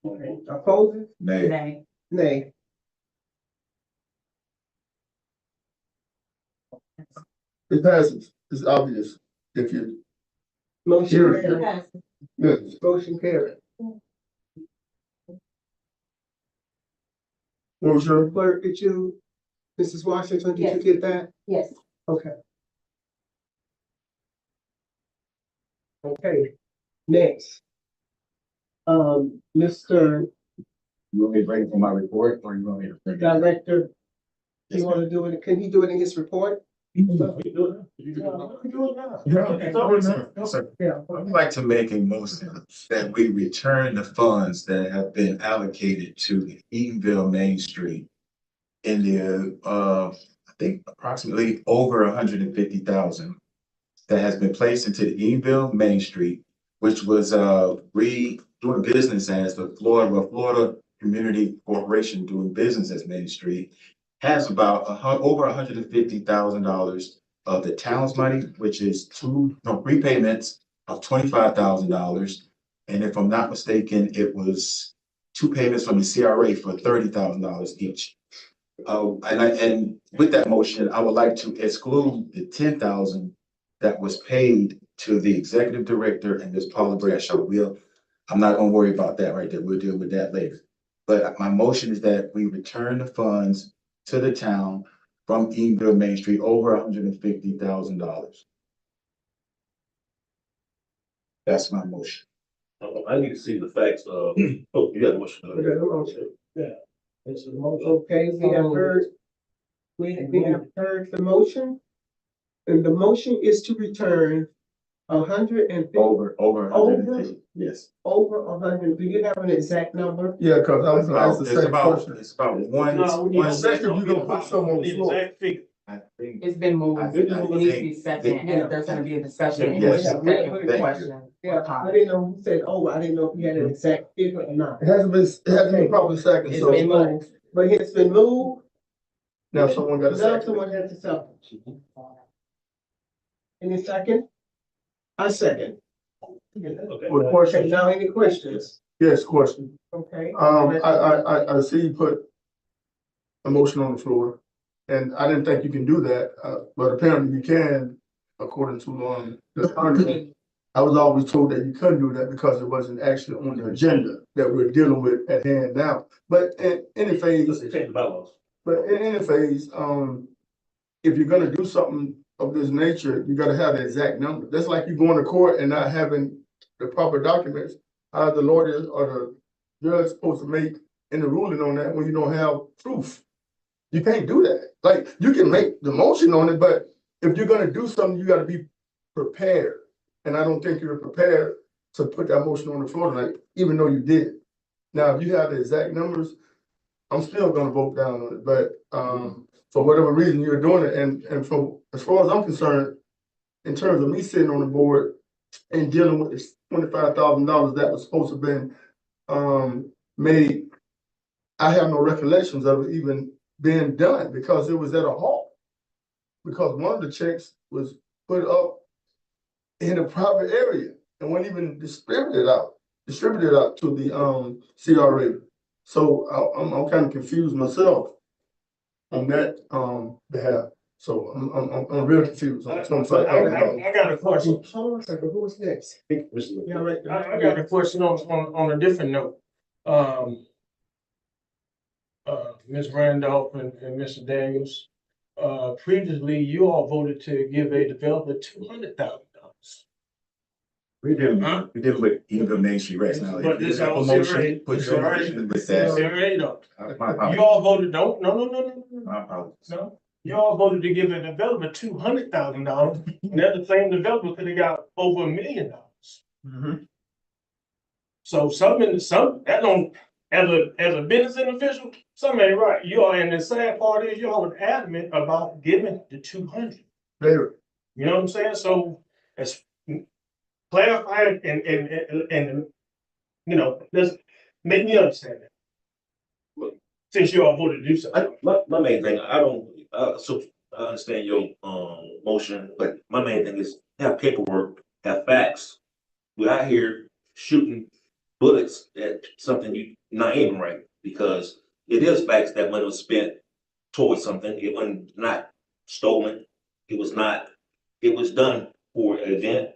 Okay. Opposed? Nay. Nay. It passes. It's obvious. If you, Motion Sure. carried. yes. Motion carried. What was your, Clerk, did you, Mrs. Washington, did you Yes. get that? Yes. Okay. Okay, next. Mr. You want me to bring it for my report or you want me to bring it? Director, Yes, you wanna do it, can he do it in his report? You can do it. You can do it now. Yeah. It's always there. Yeah. I would like to make a motion that we return the funds that have been allocated to Eatonville Main Street in the, I think approximately over 150,000 that has been placed into the Eatonville Main Street, which was, doing business as the Florida Community Corporation doing business as Main Street, has about over $150,000 of the town's money, which is three payments of $25,000. And if I'm not mistaken, it was 2 payments from the CRA for $30,000 each. And with that motion, I would like to exclude the 10,000 that was paid to the executive director and Ms. Paula Bradshaw. I'm not gonna worry about that right there. We'll deal with that later. But my motion is that we return the funds to the town from Eatonville Main Street over $150,000. That's my motion. I need to see the facts of, oh, you got a motion. We got a motion. Yeah. It's a motion. Okay, we have heard the motion. And the motion is to return Over 150, yes. over 100. Do you have an exact number? Yeah, cause I was gonna ask the It's same question. it's about one. No, we need one a Especially second. if you're gonna put some on the floor. Exact figure. I think It's been moved, I it think- needs to be second, and if there's gonna be a discussion. Yes. it's a written Thank you. question. Yeah, I didn't know who said, oh, I didn't know if you had an exact figure or not. It hasn't been properly second, It's so been moved. But it's been moved, now someone got a now second. someone has to second. Any second? I second. Okay. With Okay, question, now any questions? yes, question. Okay. I see you put a motion on the floor, and I didn't think you can do that, but apparently you can, according to, the attorney. I was always told that you couldn't do that because it wasn't actually on the agenda that we're dealing with at hand now. But in any phase, Just change the bylaws. but in any phase, if you're gonna do something of this nature, you gotta have the exact number. That's like you going to court and not having the proper documents. How the lawyer or the judge supposed to make any ruling on that when you don't have proof? You can't do that. Like, you can make the motion on it, but if you're gonna do something, you gotta be prepared. And I don't think you're prepared to put that motion on the floor tonight, even though you did. Now, if you have the exact numbers, I'm still gonna vote down on it, but, for whatever reason you're doing it, and from, as far as I'm concerned, in terms of me sitting on the board and dealing with this $25,000 that was supposed to have been, made, I have no recollections of it even being done because it was at a halt. Because one of the checks was put up in a private area and wasn't even distributed out to the, CRA. So I'm kind of confused myself on that, behalf. So I'm real confused on I $25,000. got a question. Hold on a second, who was next? Yeah, right. I got a question on a different note. Ms. Randolph and Mr. Daniels, previously you all voted to give a developer $200,000. We did with Eatonville Main Street right now. But this Put all your CRA, motion with CRA that. though. My apologies. You all voted, no. My apologies. No, you all voted to give a developer $200,000, and that the same developer could have got over $1 million. So that don't, as a business official, something ain't right. You all, and the sad part is you all were adamant about giving the 200. Very. You know what I'm saying? So as clarify it and you know, let's make me understand that. Since you all voted to do something. My main thing, so I understand your, motion, but my main thing is have paperwork, have facts. We're out here shooting bullets at something you not aiming right, because it is facts that money was spent towards something. It wasn't not stolen. It was done for an event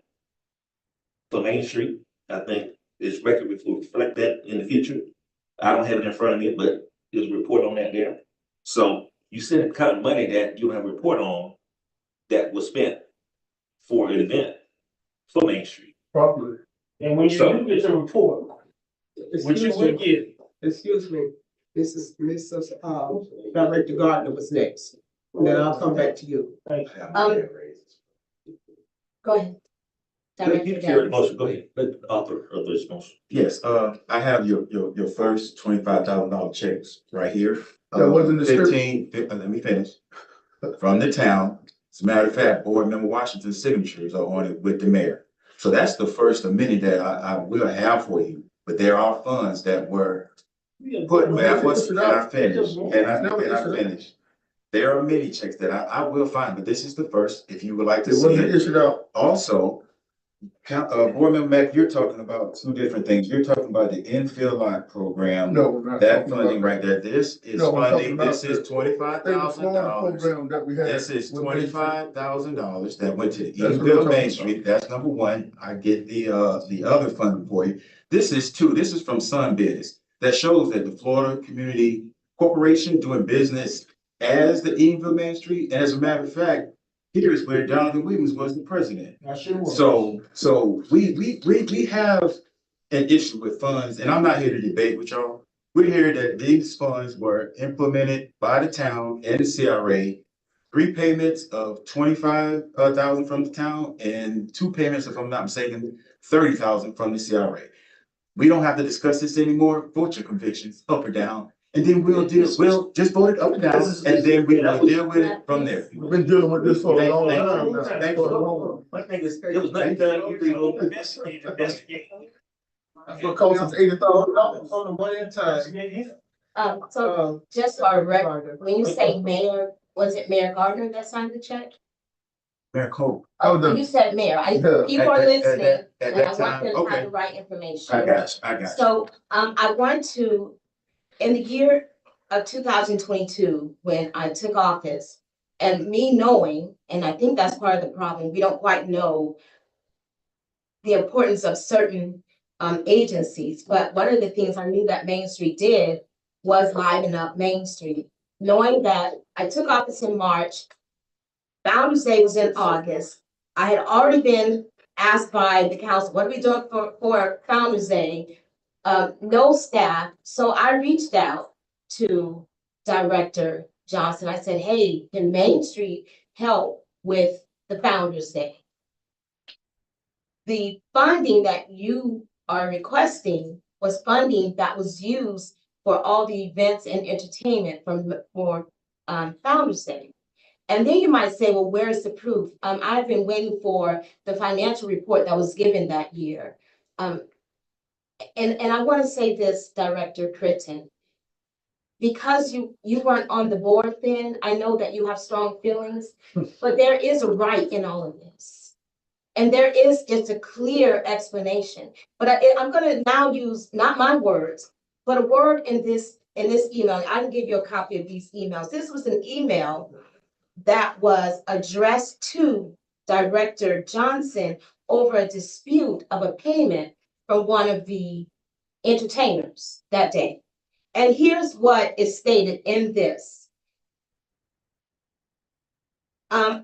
for Main Street. I think this record will reflect that in the future. I don't have it in front of me, but there's a report on that there. So you said the kind of money that you have a report on that was spent for an event for Main Street. Properly. And when you do get your report, which you will get, Excuse me, this is Mrs. Director Gardner was next. and then I'll come back to you. Go ahead. Let you Director carry the Davis. motion, go ahead, let the author of this motion. Yes, I have your first $25,000 checks right here. That wasn't the script. Let me finish. From the town. As a matter of fact, Board Member Washington's signatures are on it with the mayor. So that's the first amendment that I will have for you. But there are funds that were put, and I finished. There are many checks that I will find, but this is the first, if you would like to It see wasn't it. issued out. Also, Board Member Mack, you're talking about two different things. You're talking about the infill lot program. No, we're not That talking funding about right there, this is No, we're talking funding, about this is the $25,000. program that we had. This is with Main Street. $25,000 that went to That's what we're Edenville talking Main about. Street. That's number one. I get the other funding for you. This is two. This is from Sun Biz. That shows that the Florida Community Corporation doing business as the Edenville Main Street. And as a matter of fact, here's where Jonathan Williams was the president. So we have an issue with funds, and I'm not here to debate with y'all. We're here that these funds were implemented by the town and the CRA. 3 payments of 25,000 from the town and 2 payments, if I'm not mistaken, 30,000 from the CRA. We don't have to discuss this anymore. Vote your convictions up or down, and then we'll just vote it up or down, and then we will deal with it from there. We've been dealing with this for a long time now. Thank you. My thing is, it was nothing done, you three Investigate. That's what cost us $80,000. On a one at a time. So just for a record, when you say mayor, was it Mayor Gardner that signed the check? Mayor Cole. Oh, the- You said mayor. Yeah. People are listening, At and I that want time, them to have okay, the right information. I got you. So, I want to, in the year of 2022, when I took office, and me knowing, and I think that's part of the problem, we don't quite know the importance of certain agencies, but one of the things I knew that Main Street did was liven up Main Street. Knowing that I took office in March, Founder's Day was in August. I had already been asked by the council, what are we doing for Founder's Day? No staff, so I reached out to Director Johnson. I said, hey, can Main Street help with the Founder's Day? The funding that you are requesting was funding that was used for all the events and entertainment for Founder's Day. And then you might say, well, where's the proof? I've been waiting for the financial report that was given that year. And I want to say this, Director Critton, because you weren't on the board then, I know that you have strong feelings, but there is a right in all of this. And there is just a clear explanation. But I'm gonna now use, not my words, but a word in this email. I can give you a copy of these emails. This was an email that was addressed to Director Johnson over a dispute of a payment from one of the entertainers that day. And here's what is stated in this.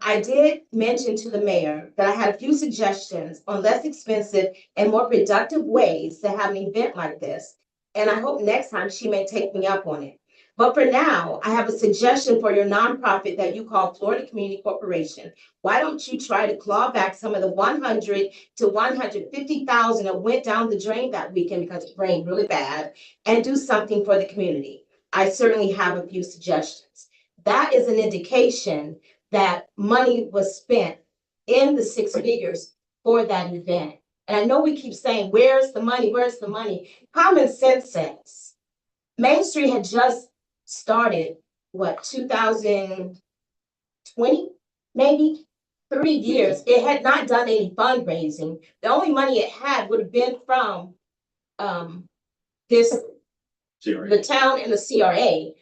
I did mention to the mayor that I had a few suggestions on less expensive and more productive ways to have an event like this. And I hope next time she may take me up on it. But for now, I have a suggestion for your nonprofit that you call Florida Community Corporation. Why don't you try to claw back some of the 100 to 150,000 that went down the drain that weekend because it rained really bad, and do something for the community? I certainly have a few suggestions. That is an indication that money was spent in the 6 figures for that event. And I know we keep saying, where's the money? Where's the money? Common sense says Main Street had just started, 2020, maybe 3 years. It had not done any fundraising. The only money it had would have been from the town and the CRA.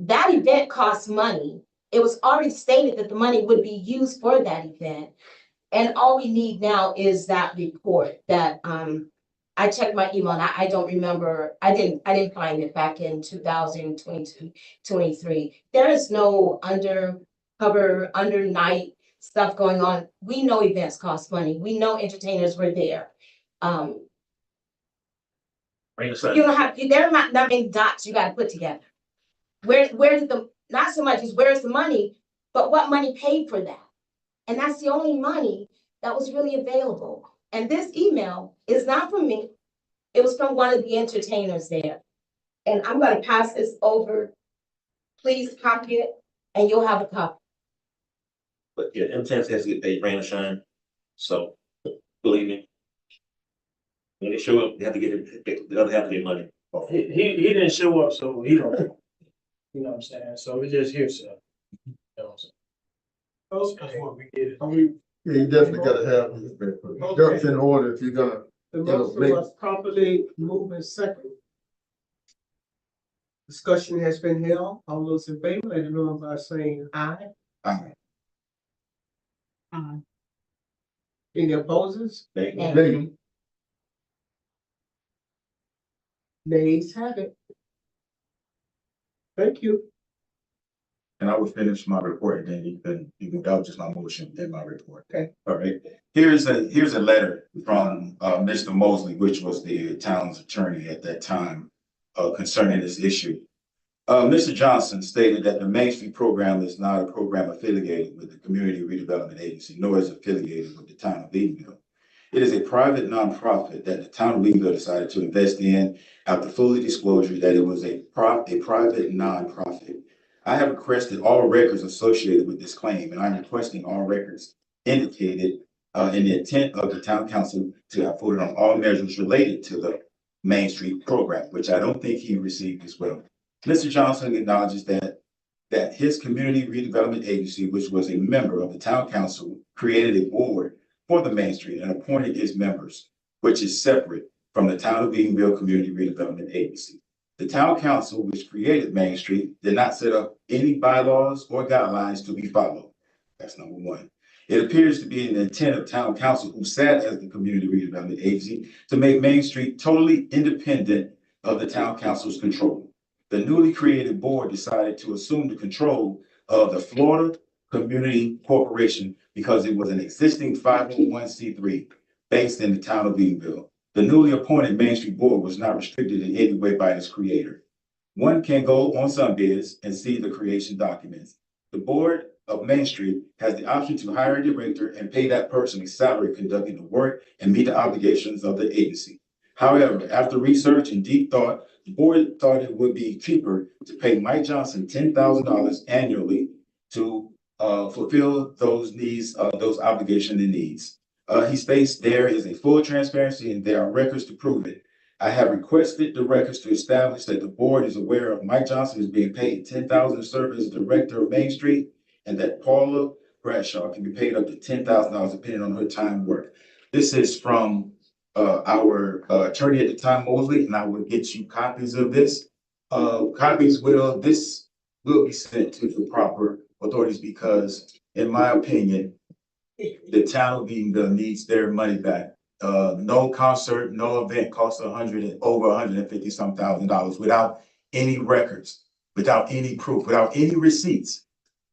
That event cost money. It was already stated that the money would be used for that event. And all we need now is that report that I checked my email and I don't remember. I didn't find it back in 2022, 23. There is no undercover, under night stuff going on. We know events cost money. We know entertainers were there. You don't have, there are not many dots you got to put together. Where did the, not so much as where's the money, But what money paid for that? And that's the only money that was really available. And this email is not from me. It was from one of the entertainers there. And I'm gonna pass this over. Please copy it and you'll have a copy. But yeah, M10 has to get paid rain or shine. So believe me. When they show up, they have to get it, they have to get money. He didn't show up, so he don't. You know what I'm saying? So we just here, so. You know what I'm saying? That's what we did. Yeah, you definitely gotta have his ducks in order if you're gonna, The know, motion make- was properly moved and second. Discussion has been held. All those in favor, let it know by saying aye. Aye. Aye. Any opposers? they, Nays have it. Thank you. And I will finish my report, and then you can, that was just my motion in my report. Okay. All right. Here's a letter from, Mr. Mosley, which was the town's attorney at that time, concerning this issue. Mr. Johnson stated that the Main Street program is not a program affiliated with the Community Redevelopment Agency, nor is affiliated with the town of Edenville. It is a private nonprofit that the town of Edenville decided to invest in after fully disclosure that it was a private nonprofit. I have requested all records associated with this claim, and I'm requesting all records indicated in the intent of the town council to have voted on all measures related to the Main Street program, which I don't think he received as well. Mr. Johnson acknowledges that his Community Redevelopment Agency, which was a member of the town council, created a board for the Main Street and appointed its members, which is separate from the town of Edenville Community Redevelopment Agency. The town council, which created Main Street, did not set up any bylaws or guidelines to be followed. That's number one. It appears to be in the intent of town council, who sat as the Community Redevelopment Agency, to make Main Street totally independent of the town council's control. The newly created board decided to assume the control of the Florida Community Corporation because it was an existing 501c3 based in the town of Edenville. The newly appointed Main Street Board was not restricted in any way by its creator. One can go on Sunbiz and see the creation documents. The Board of Main Street has the option to hire a director and pay that person a salary conducting the work and meet the obligations of the agency. However, after research and deep thought, the board thought it would be cheaper to pay Mike Johnson $10,000 annually to fulfill those needs, those obligations and needs. He states there is a full transparency and there are records to prove it. I have requested the records to establish that the board is aware of Mike Johnson is being paid $10,000 to serve as director of Main Street, and that Paula Bradshaw can be paid up to $10,000 depending on her time work. This is from our attorney at the time, Mosley, and I will get you copies of this. This will be sent to the proper authorities because, in my opinion, the town of Edenville needs their money back. No concert, no event costs over $150 some thousand without any records, without any proof, without any receipts.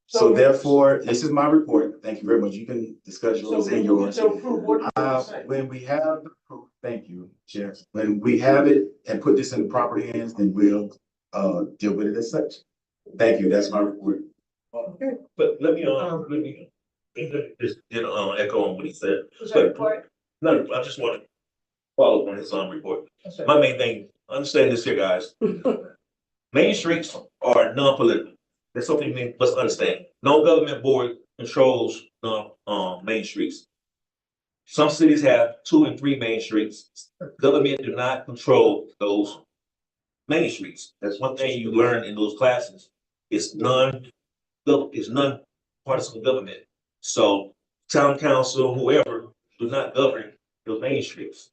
So therefore, this is my report. Thank you very much. You can discuss yours and yours. When we have the proof, thank you, Chair. When we have it and put this in the proper hands, then we'll deal with it as such. Thank you. That's my report. But let me just echo on what he said. But, no, I just want to follow up on his report. My main thing, understand this here, guys. Main streets are non-political. That's something we must understand. No government board controls the main streets. Some cities have 2 and 3 main streets. Government do not control those main streets. That's one thing you learn in those classes. It's non-partisan government. So town council, whoever, do not govern those main streets.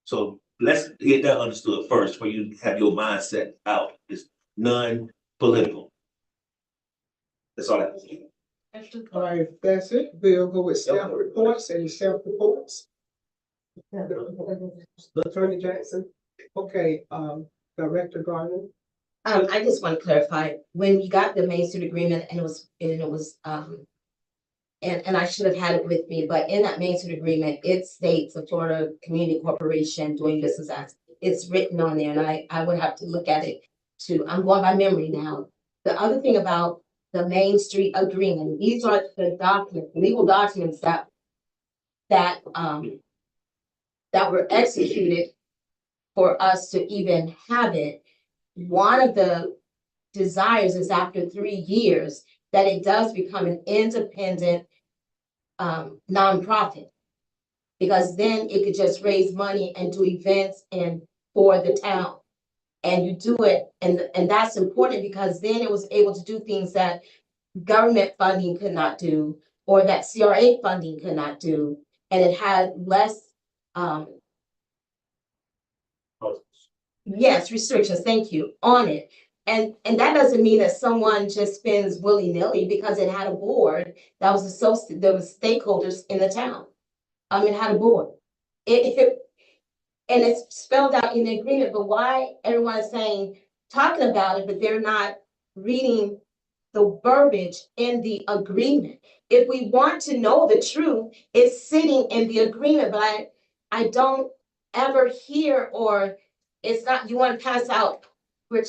So let's get that understood first before you have your mindset out. It's non-political. That's all I have to say. All right, that's it. We'll go with staff reports and self-reports. Attorney Jackson. Okay, Director Gardner. I just want to clarify, when you got the Main Street agreement and it was, and I should have had it with me, but in that Main Street agreement, it states the Florida Community Corporation doing business as, it's written on there, and I would have to look at it too. I'm going by memory now. The other thing about the Main Street Agreement. These are the documents, legal documents that were executed for us to even have it. One of the desires is after 3 years that it does become an independent nonprofit. Because then it could just raise money and do events and for the town. And you do it, and that's important because then it was able to do things that government funding could not do, or that CRA funding could not do, and it had less, yes, restrictions, thank you, on it. And that doesn't mean that someone just spends willy-nilly, because it had a board that was associated, there was stakeholders in the town. It had a board. And it's spelled out in the agreement, but why everyone is talking about it, but they're not reading the verbiage in the agreement. If we want to know the truth, it's sitting in the agreement, but I don't ever hear, or it's not, you want to pass out, we're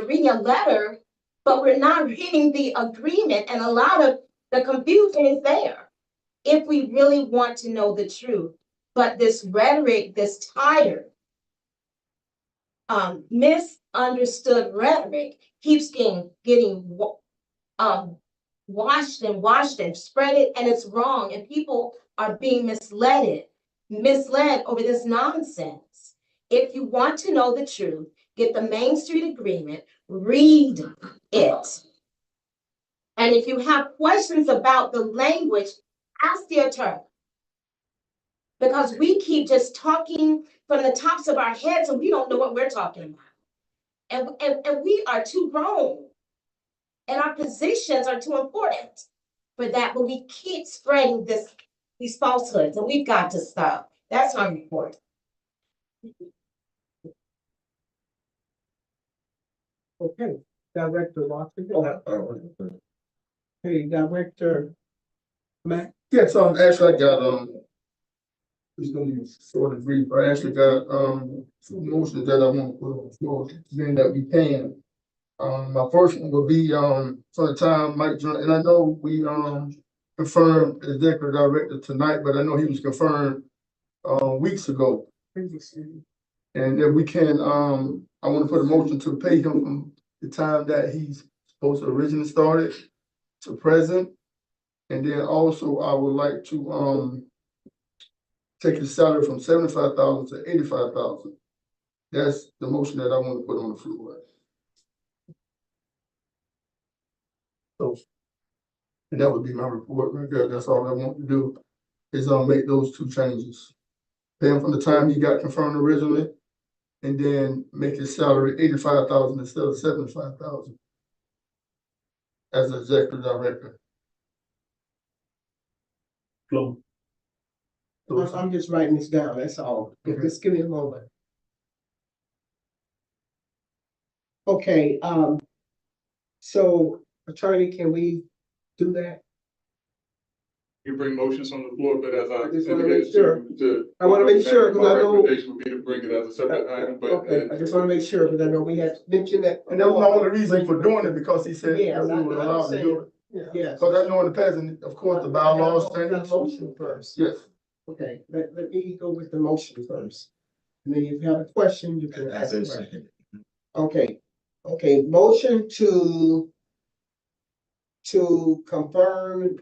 reading a letter, but we're not reading the agreement, and a lot of the confusion is there if we really want to know the truth. But this rhetoric, this tired, misunderstood rhetoric keeps getting washed and spread it, and it's wrong, and people are being misled over this nonsense. If you want to know the truth, get the Main Street Agreement, read it. And if you have questions about the language, ask the attorney. Because we keep just talking from the tops of our heads and we don't know what we're talking about. And we are too grown. And our positions are too important for that, but we keep spreading these falsehoods, and we've got to stop. That's my report. Okay, Director Washington. Hey, Director Matt. Yes, actually I got, it's gonna be sort of brief. I actually got, two motions that I want to put on the floor, being that we can. My first one will be, for the time Mike Johnson, and I know we, confirmed the executive director tonight, but I know he was confirmed, weeks ago. And if we can, I want to put a motion to pay him from the time that he's supposed to originally started to present. And then also I would like to, take his salary from $75,000 to $85,000. That's the motion that I want to put on the floor. So, and that would be my report right there. That's all I want to do is make those two changes. Pay him from the time he got confirmed originally, and then make his salary $85,000 instead of $75,000 as the executive director. I'm just writing this down, that's all. Okay. Just give me a moment. Okay, so attorney, can we do that? You bring motions on the floor, but as I I just wanna make indicated sure. I wanna make sure, because I know. My recommendation would be to bring it as a separate item, but. Okay, I just wanna make sure, because I know we had mentioned that. And that was my only reason for doing it, because he said Yes, that we were allowed to do it. Yes. Because I know in the past, and of course, the bylaws I got a change. motion first. Yes. Okay, let me go with the motion first. And then if you have a question, you can ask a question. Okay, motion to confirm,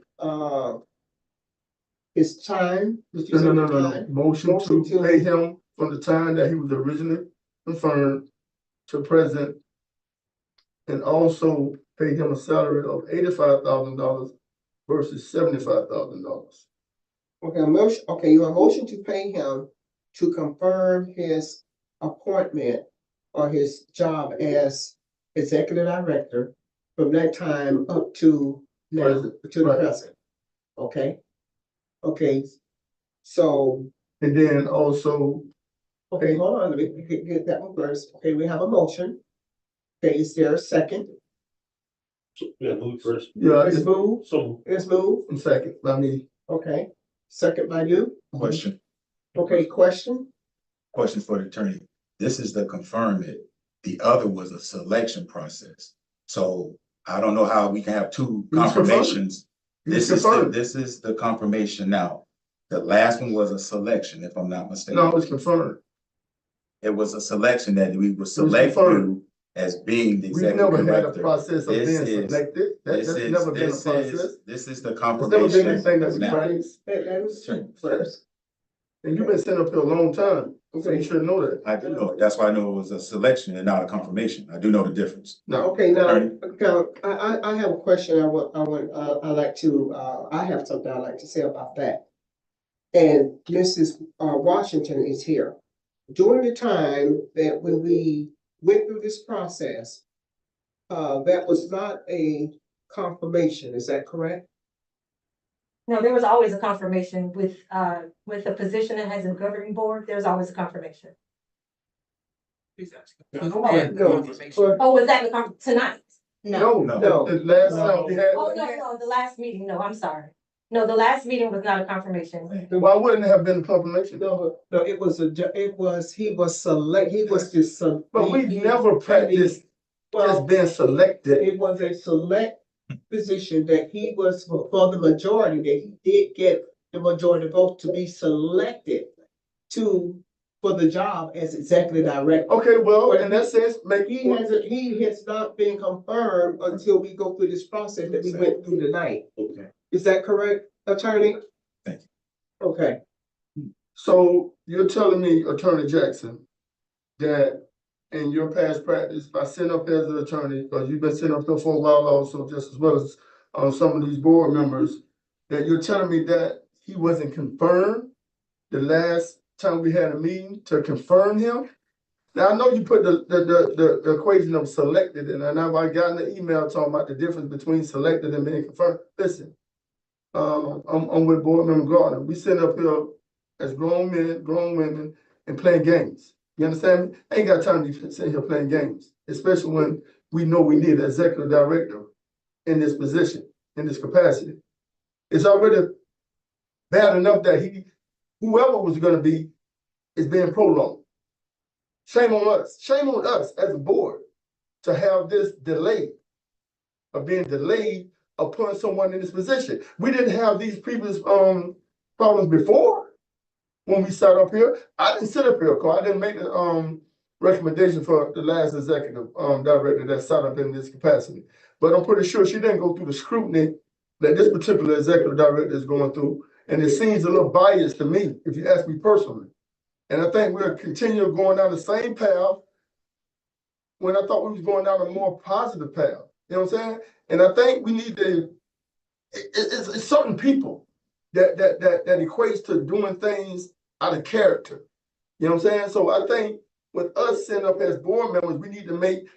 his time. No. Motion to pay him from the time that he was originally confirmed to present. And also pay him a salary of $85,000 versus $75,000. Okay, your motion to pay him to confirm his appointment or his job as executive director from that time up to now, to the present. Okay, so. And then also. Okay, hold on, let me get that one first. Okay, we have a motion. Okay, is there a second? Yeah, move first. Yeah, It's moved, So it's moved. and second by me. Okay, second by you. Question, Okay, question? question for the attorney. This is the confirming. The other was a selection process. So I don't know how we can have two He's confirmed. confirmations. He's confirmed. This is the confirmation now. The last one was a selection, if I'm not mistaken. No, it's confirmed. It was a selection that we would was select confirmed. you as being the We've executive never had a director. process of This being is- selected. That's never been a process. This is the It's never been confirmation anything that we now. practice. That was true first. And you've been sitting up here a long time, so you should know that. I do know, that's why I know it was a selection and not a confirmation. I do know the difference. No, Okay, now, Attorney? I have a question. I have something I'd like to say about that. And Mrs. Washington is here. During the time that when we went through this process, that was not a confirmation, is that correct? No, there was always a confirmation with a position that has a governing board, there's always a confirmation. Oh, was that tonight? no, No. the last time we had. Oh, no, the last meeting, no, I'm sorry. No, the last meeting was not a confirmation. Why wouldn't it have been a confirmation? No, he was just. But we've never practiced just being selected. It was a select position that he was for the majority, that he did get the majority vote to be selected for the job as executive director. Okay, well, in that sense, He has not been confirmed until we go through this process that we went through tonight. Okay. Is that correct, attorney? Thank you. Okay. So you're telling me, Attorney Jackson, that in your past practice, by sitting up as an attorney, because you've been sitting up there for a while also, just as well as some of these board members, that you're telling me that he wasn't confirmed the last time we had a meeting to confirm him? Now, I know you put the equation of selected, and I've gotten an email talking about the difference between selected and being confirmed. Listen, I'm with Board Member Gardner. We sit up here as grown men, grown women, and playing games. You understand me? I ain't got time to be sitting here playing games, especially when we know we need an executive director in this position, in this capacity. It's already bad enough that whoever was gonna be, is being prolonged. Shame on us as a board to have this delay of being delayed of putting someone in this position. We didn't have these previous problems before when we sat up here. I didn't sit up here, because I didn't make the recommendation for the last executive director that sat up in this capacity. But I'm pretty sure she didn't go through the scrutiny that this particular executive director is going through. And it seems a little biased to me, if you ask me personally. And I think we'll continue going down the same path when I thought we was going down a more positive path. You know what I'm saying? And I think we need to, it's certain people that equates to doing things out of character. You know what I'm saying? So I think with us sitting up as board members, we need to make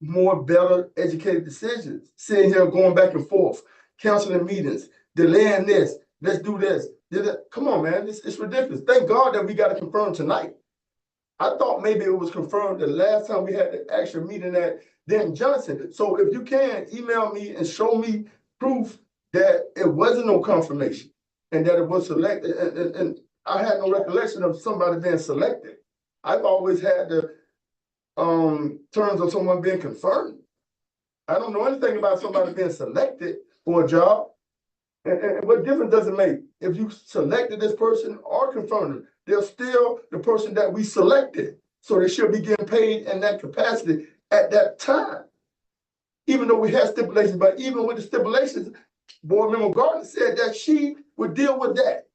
more better educated decisions. Sitting here going back and forth, canceling meetings, delaying this, let's do this. Come on, man, it's ridiculous. Thank God that we got it confirmed tonight. I thought maybe it was confirmed the last time we had the actual meeting at Dan Johnson. So if you can, email me and show me proof that it wasn't no confirmation and that it was selected. And I had no recollection of somebody being selected. I've always had the terms of someone being confirmed. I don't know anything about somebody being selected for a job. And what difference does it make if you selected this person or confirmed them? They're still the person that we selected. So they should be getting paid in that capacity at that time. Even though we had stipulations, but even with the stipulations, Board Member Gardner said that she would deal with that.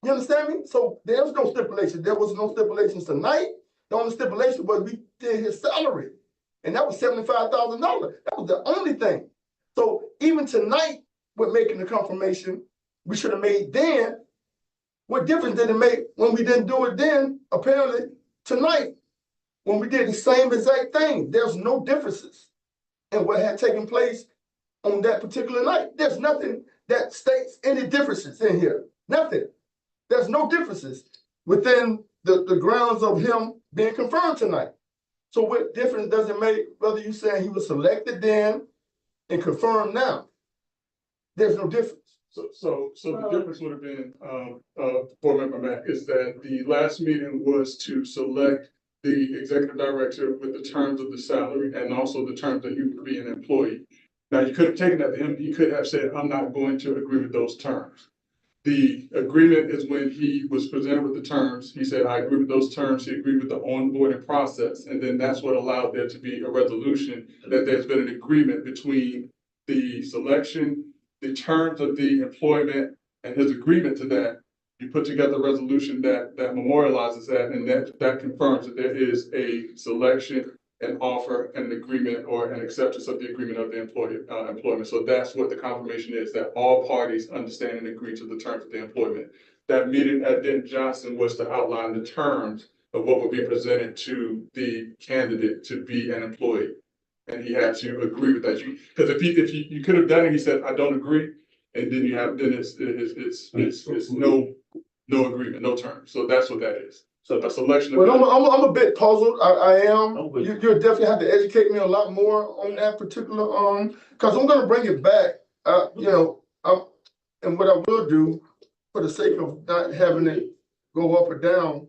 You understand me? So there's no stipulation. There was no stipulations tonight. The only stipulation was we did his salary. And that was $75,000. That was the only thing. So even tonight, with making the confirmation, we should have made then. What difference did it make when we didn't do it then? Apparently tonight, when we did the same exact thing, there's no differences in what had taken place on that particular night. There's nothing that states any differences in here. Nothing. There's no differences within the grounds of him being confirmed tonight. So what difference does it make whether you saying he was selected then and confirmed now? There's no difference. So the difference would have been, Board Member Mack, is that the last meeting was to select the executive director with the terms of the salary and also the terms that he would be an employee. Now, you could have taken that to him, he could have said, I'm not going to agree with those terms. The agreement is when he was presented with the terms, he said, I agree with those terms, he agreed with the onboarding process, and then that's what allowed there to be a resolution that there's been an agreement between the selection, the terms of the employment, and his agreement to that. You put together a resolution that memorializes that, and that confirms that there is a selection, an offer, an agreement, or an acceptance of the agreement of the employment. So that's what the confirmation is, that all parties understand and agree to the terms of the employment. That meeting at Denton Johnson was to outline the terms of what would be presented to the candidate to be an employee. And he had to agree with that. Because if you could have done it, he said, I don't agree. And then it's no agreement, no terms. So that's what that is. So a selection of. Well, I'm a bit puzzled. I am. You definitely have to educate me a lot more on that particular, because I'm gonna bring it back, and what I will do, for the sake of not having it go up or down,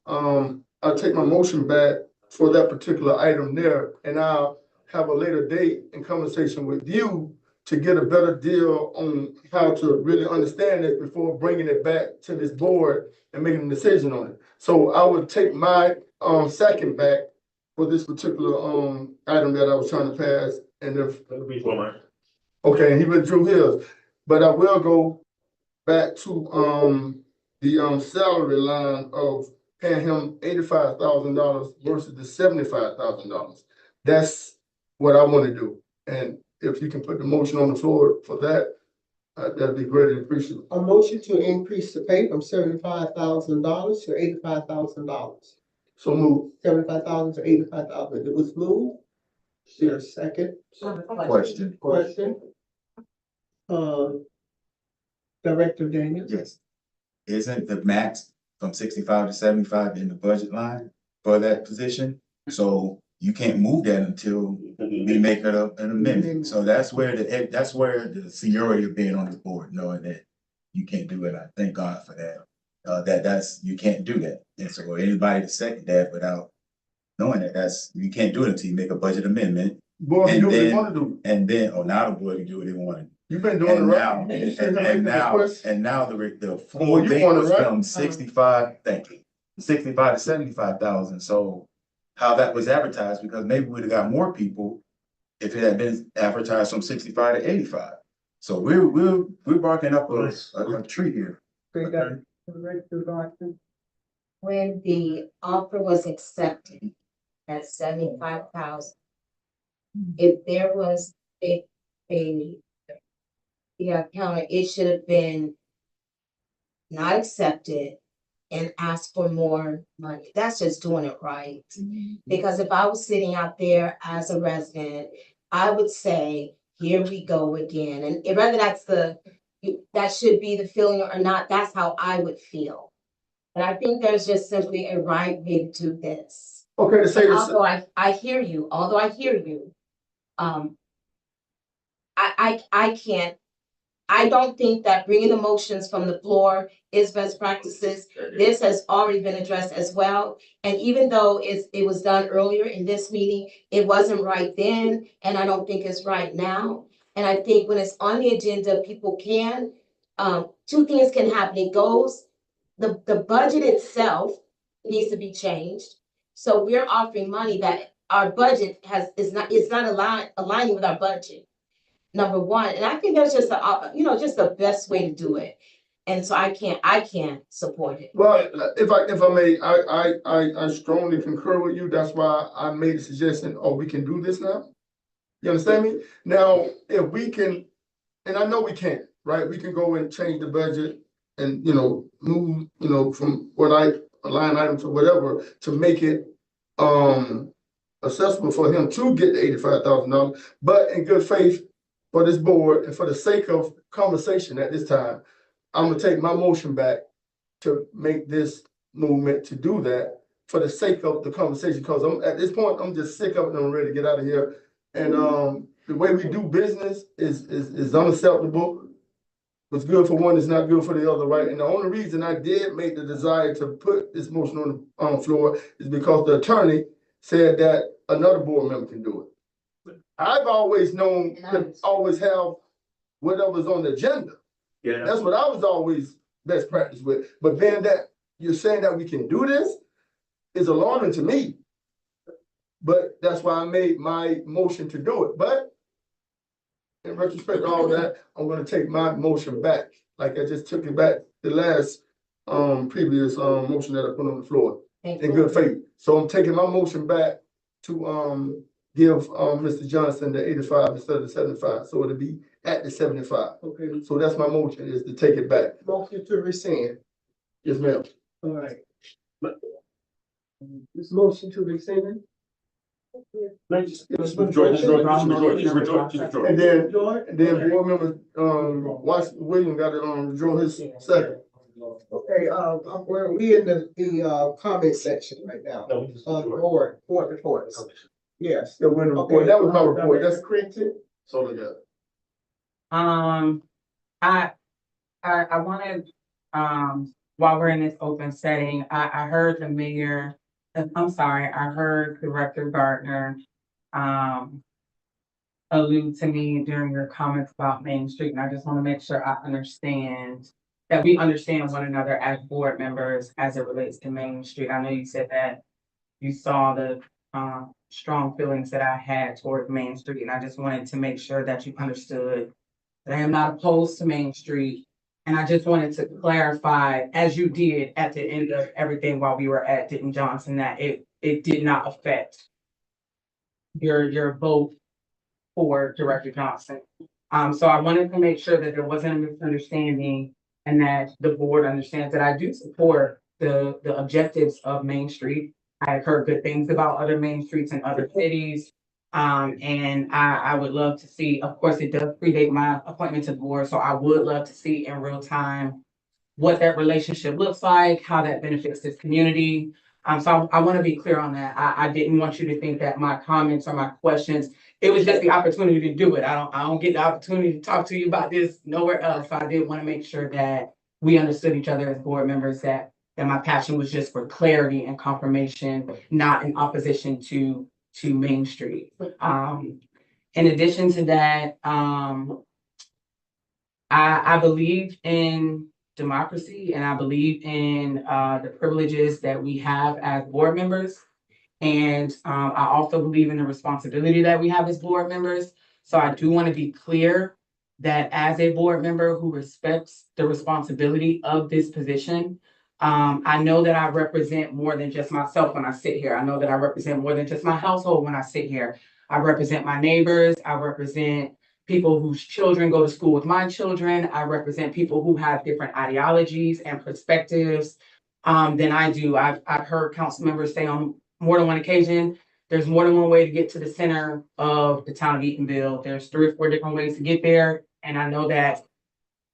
I'll take my motion back for that particular item there, and I'll have a later date and conversation with you to get a better deal on how to really understand it before bringing it back to this board and making a decision on it. So I would take my second back for this particular item that I was trying to pass, and if okay, and he withdrew his, but I will go back to the salary line of paying him $85,000 versus the $75,000. That's what I want to do, and if you can put the motion on the floor for that, that'd be greatly appreciated. A motion to increase the pay from $75,000 to $85,000. So move. 75,000 to 85,000. It was moved. Is there a second? Question. Director Daniels. Yes. Isn't the max from 65 to 75 in the budget line for that position? So you can't move that until we make it an amendment. So that's where the seniority of being on this board, knowing that you can't do it. I thank God for that. You can't do that. And so anybody to second that without knowing that you can't do it until you make a budget amendment. Boy, you do what you want to do. And then, now the board can do what they want to do. You've been doing it right. And now the full date was from 65, thank you, 65 to 75,000. So how that was advertised, because maybe we'd have got more people if it had been advertised from 65 to 85. So we're barking up a tree here. When the offer was accepted at 75,000, if there was a counter, it should have been not accepted and ask for more money. That's just doing it right. Because if I was sitting out there as a resident, I would say, here we go again. And whether that should be the feeling or not, that's how I would feel. But I think there's just simply a right way to do this. Okay, to say this. Although I hear you, I don't think that bringing the motions from the floor is best practices. This has already been addressed as well. And even though it was done earlier in this meeting, it wasn't right then, and I don't think it's right now. And I think when it's on the agenda, people can, two things can happen. It goes, the budget itself needs to be changed. So we're offering money that our budget is not aligning with our budget. Number one, and I think that's just the best way to do it. And so I can't support it. Well, if I may, I strongly concur with you. That's why I made a suggestion, we can do this now. You understand me? Now, if we can, and I know we can, right? We can go and change the budget and, move, from a line item to whatever to make it accessible for him to get the $85,000. But in good faith, for this board and for the sake of conversation at this time, I'm gonna take my motion back to make this movement to do that for the sake of the conversation. Because at this point, I'm just sick of it and I'm ready to get out of here. And the way we do business is unacceptable. What's good for one is not good for the other, right? And the only reason I did make the desire to put this motion on the floor is because the attorney said that another board member can do it. I've always known to always have whatever's on the agenda. Yeah, That's what I was always best practice with. But then that you're saying that we can do this is alarming to me. But that's why I made my motion to do it. But in retrospect to all that, I'm gonna take my motion back. Like I just took it back the last previous motion that I put on the floor in good faith. So I'm taking my motion back to give Mr. Johnson the 85 instead of the 75. So it'll be at the 75. Okay, So that's my motion, is to take it back. motion to rescind. Yes, ma'am. All right. This motion to rescind. Just withdraw. And then board member William got to withdraw his second. Okay, we in the comment section right now. Board reports. Yes. Yeah, when the report, that was my report. That's Clinton. so that. I wanted, while we're in this open setting, I heard the mayor, I heard Director Gardner, allude to me during your comments about Main Street, and I just want to make sure I understand that we understand one another as board members as it relates to Main Street. I know you said that you saw the, strong feelings that I had toward Main Street, and I just wanted to make sure that you understood that I am not opposed to Main Street. And I just wanted to clarify, as you did at the end of everything while we were at Denton Johnson, that it did not affect your vote for Director Johnson. So I wanted to make sure that there wasn't a misunderstanding and that the board understands that I do support the objectives of Main Street. I have heard good things about other Main Streets in other cities. And I would love to see, of course, it does predate my appointment to the board, so I would love to see in real time what that relationship looks like, how that benefits this community. So I want to be clear on that. I didn't want you to think that my comments or my questions, it was just the opportunity to do it. I don't get the opportunity to talk to you about this nowhere else. So I did want to make sure that we understood each other as board members, that my passion was just for clarity and confirmation, not in opposition to Main Street. In addition to that, I believe in democracy, and I believe in the privileges that we have as board members. And I also believe in the responsibility that we have as board members. So I do want to be clear that as a board member who respects the responsibility of this position, I know that I represent more than just myself when I sit here. I know that I represent more than just my household when I sit here. I represent my neighbors. I represent people whose children go to school with my children. I represent people who have different ideologies and perspectives than I do. I've heard council members say on more than one occasion, there's more than one way to get to the center of the town of Eatonville. There's 3 or 4 different ways to get there. And I know that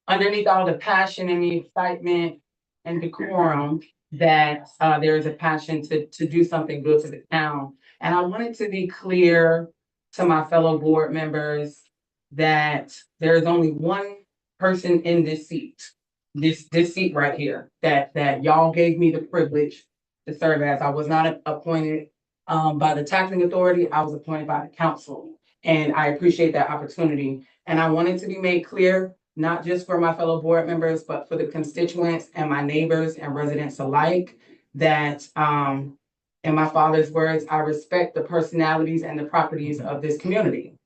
underneath all the passion and the excitement and decorum, that there is a passion to do something good for the town. And I wanted to be clear to my fellow board members that there is only one person in this seat, this seat right here, that y'all gave me the privilege to serve as. I was not appointed by the taxing authority. I was appointed by the council, and I appreciate that opportunity. And I wanted to be made clear, not just for my fellow board members, but for the constituents and my neighbors and residents alike, that in my father's words, I respect the personalities and the properties of this community.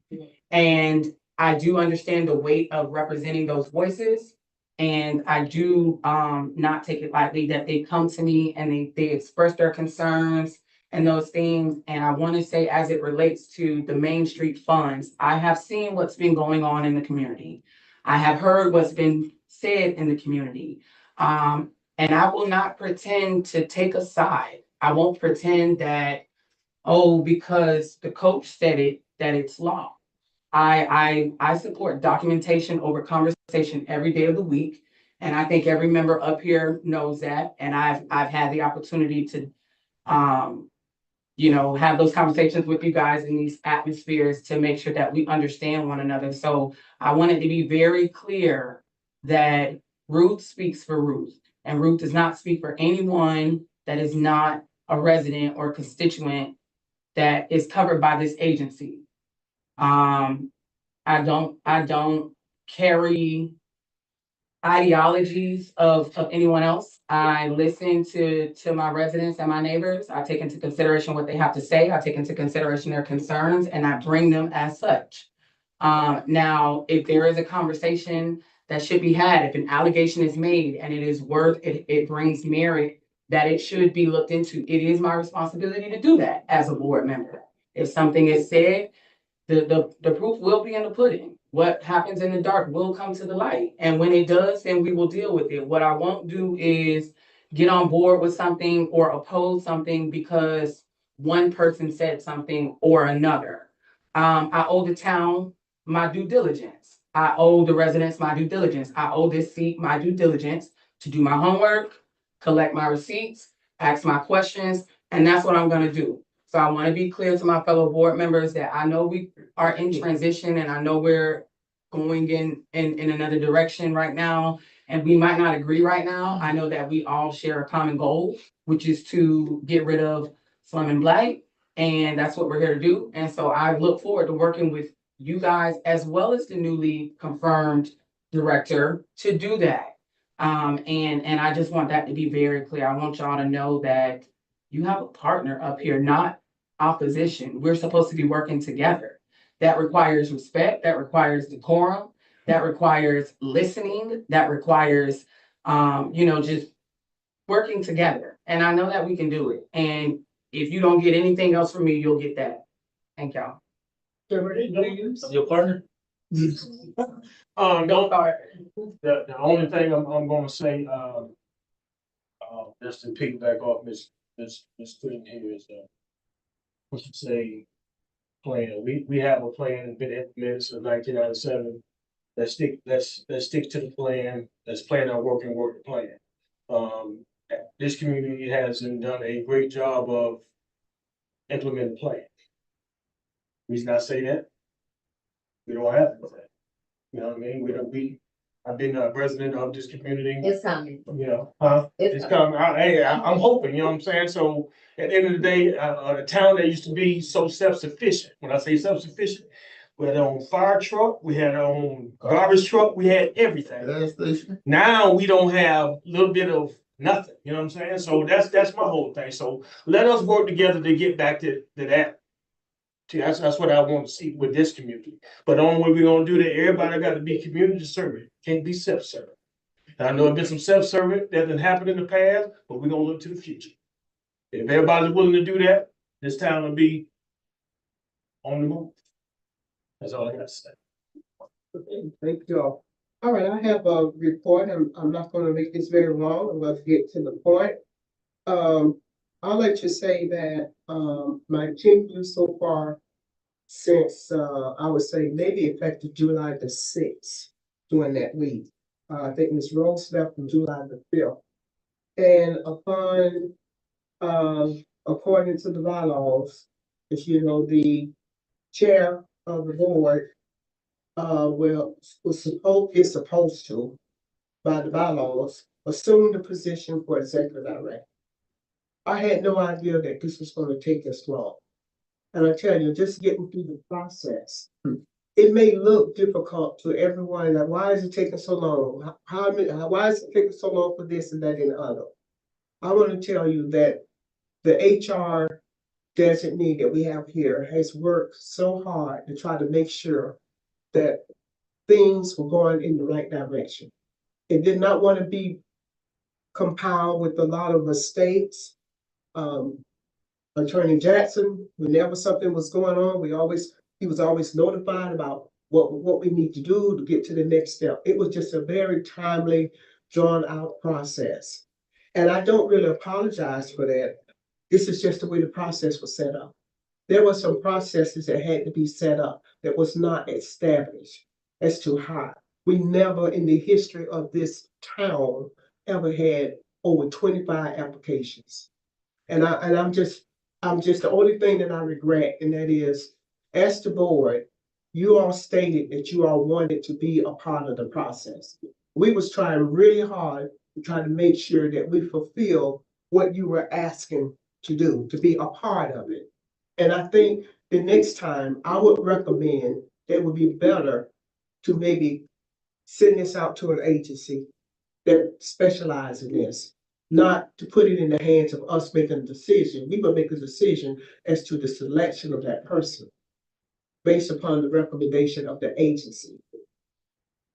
And I do understand the weight of representing those voices. And I do not take it lightly that they come to me and they express their concerns and those things. And I want to say, as it relates to the Main Street funds, I have seen what's been going on in the community. I have heard what's been said in the community. And I will not pretend to take a side. I won't pretend that, oh, because the coach said it, that it's law. I support documentation over conversation every day of the week. And I think every member up here knows that. And I've had the opportunity to, have those conversations with you guys in these atmospheres to make sure that we understand one another. So I wanted to be very clear that Ruth speaks for Ruth, and Ruth does not speak for anyone that is not a resident or constituent that is covered by this agency. I don't carry ideologies of anyone else. I listen to my residents and my neighbors. I take into consideration what they have to say. I take into consideration their concerns and I bring them as such. Now, if there is a conversation that should be had, if an allegation is made and it is worth, it brings merit that it should be looked into, it is my responsibility to do that as a board member. If something is said, the proof will be in the pudding. What happens in the dark will come to the light. And when it does, then we will deal with it. What I won't do is get on board with something or oppose something because one person said something or another. I owe the town my due diligence. I owe the residents my due diligence. I owe this seat my due diligence to do my homework, collect my receipts, ask my questions, and that's what I'm gonna do. So I want to be clear to my fellow board members that I know we are in transition and I know we're going in another direction right now. And we might not agree right now. I know that we all share a common goal, which is to get rid of slum and blight. And that's what we're here to do. And so I look forward to working with you guys as well as the newly confirmed director to do that. And I just want that to be very clear. I want y'all to know that you have a partner up here, not opposition. We're supposed to be working together. That requires respect, that requires decorum, that requires listening, that requires, just working together. And I know that we can do it. And if you don't get anything else from me, you'll get that. Thank y'all. Your partner? Don't start. The only thing I'm gonna say, just to piggyback off Miss Clinton here is, what you say, plan. We have a plan that's been implemented since 1997. Let's stick to the plan. Let's plan our work the plan. This community has done a great job of implementing the plan. Reason I say that, we don't have it. You know what I mean? I've been a resident of this community. It's coming. You know, it's coming. I'm hoping, you know what I'm saying? So at the end of the day, a town that used to be so self-sufficient, when I say self-sufficient, we had our own fire truck, we had our own garbage truck, we had everything. Gas station. Now we don't have a little bit of nothing, you know what I'm saying? So that's my whole thing. So let us work together to get back to that. That's what I want to see with this community. But the only way we're gonna do that, everybody got to be community serving. Can't be self-serving. I know there's been some self-serving that didn't happen in the past, but we're gonna look to the future. If everybody's willing to do that, this town will be on the move. That's all I got to say. Okay, thank you all. All right, I have a report. I'm not gonna make this very long. I'm gonna get to the point. I'll let you say that, my achievements so far since, I would say maybe effective July the 6th, during that week. I think Ms. Rose left on July the 5th. And upon, according to the bylaws, as you know, the chair of the board, is supposed to, by the bylaws, assume the position for executive director. I had no idea that this was going to take this long. And I tell you, just getting through the process, it may look difficult to everyone. Like, why is it taking so long? Why is it taking so long for this and that and the other? I want to tell you that the HR designee that we have here has worked so hard to try to make sure that things were going in the right direction. It did not want to be compiled with a lot of mistakes. Attorney Jackson, whenever something was going on, he was always notified about what we need to do to get to the next step. It was just a very timely, drawn out process. And I don't really apologize for that. This is just the way the process was set up. There were some processes that had to be set up that was not established as to how. We never in the history of this town ever had over 25 applications. And I'm just the only thing that I regret, and that is, as the board, you all stated that you all wanted to be a part of the process. We was trying really hard to try to make sure that we fulfill what you were asking to do, to be a part of it. And I think the next time I would recommend it would be better to maybe send this out to an agency that specializes in this, not to put it in the hands of us making a decision. We will make a decision as to the selection of that person based upon the recommendation of the agency.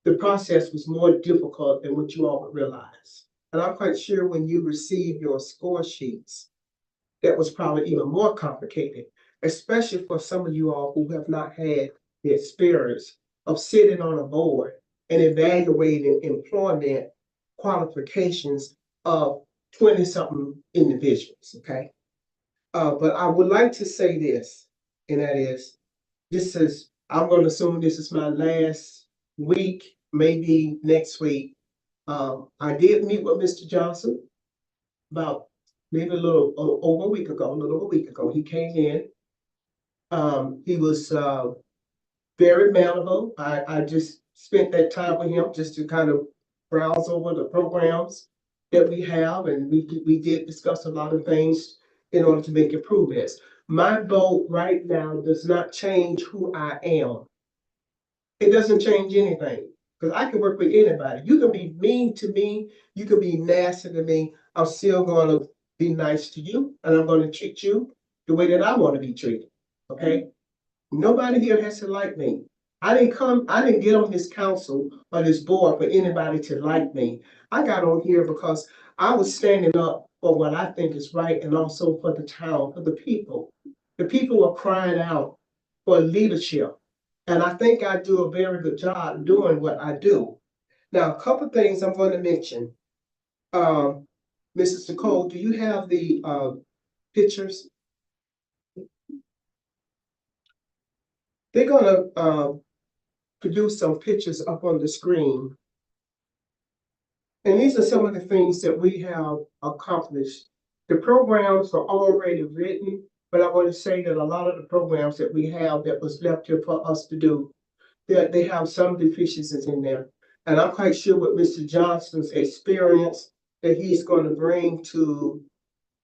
The process was more difficult than what you all would realize. And I'm quite sure when you receive your score sheets, that was probably even more complicated, especially for some of you all who have not had the experience of sitting on a board and evaluating employment qualifications of 20-something individuals, okay? But I would like to say this, and that is, I'm gonna assume this is my last week, maybe next week. I did meet with Mr. Johnson about maybe a little over a week ago. He came in. He was very malleable. I just spent that time with him just to kind of browse over the programs that we have, and we did discuss a lot of things in order to make improvements. My vote right now does not change who I am. It doesn't change anything, because I can work with anybody. You can be mean to me, you can be nasty to me. I'm still gonna be nice to you, and I'm gonna treat you the way that I want to be treated. Okay? Nobody here has to like me. I didn't get on this council or this board for anybody to like me. I got on here because I was standing up for what I think is right, and also for the town, for the people. The people are crying out for leadership. And I think I do a very good job doing what I do. Now, a couple of things I'm going to mention. Mrs. Nicole, do you have the pictures? They're going to produce some pictures up on the screen. And these are some of the things that we have accomplished. The programs are already written, but I want to say that a lot of the programs that we have that was left here for us to do, that they have some deficiencies in there. And I'm quite sure with Mr. Johnson's experience that he's going to bring to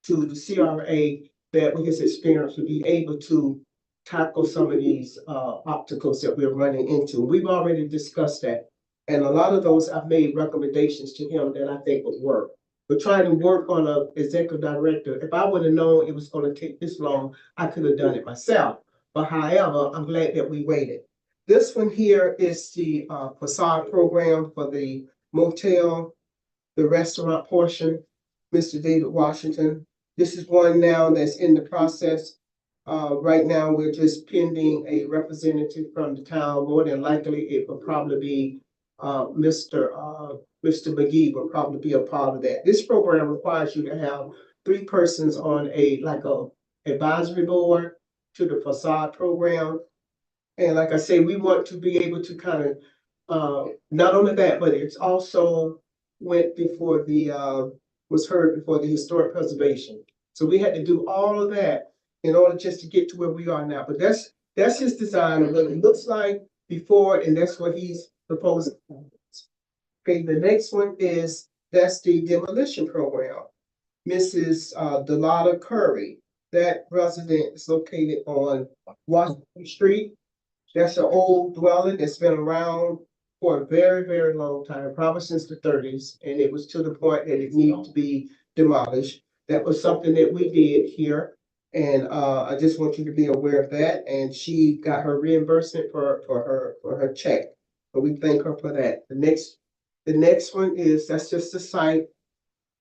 the CRA, that with his experience will be able to tackle some of these obstacles that we're running into. We've already discussed that. And a lot of those I've made recommendations to him that I think would work. But trying to work on an executive director, if I would have known it was going to take this long, I could have done it myself. But however, I'm glad that we waited. This one here is the facade program for the motel, the restaurant portion, Mr. David Washington. This is one now that's in the process. Right now, we're just pending a representative from the town. More than likely, it will probably be Mr. McGee will probably be a part of that. This program requires you to have 3 persons on a advisory board to the facade program. And like I say, we want to be able to kind of not only that, but it's also went before was heard before the historic preservation. So we had to do all of that in order just to get to where we are now. But that's his design of what it looks like before, and that's what he's proposing. Okay, the next one that's the demolition program. Mrs. Delata Curry, that resident is located on Washington Street. That's an old dwelling that's been around for a very, very long time, probably since the 30s, and it was to the point that it needed to be demolished. That was something that we did here, and I just want you to be aware of that. And she got her reimbursement for her check, but we thank her for that. The next one that's just the site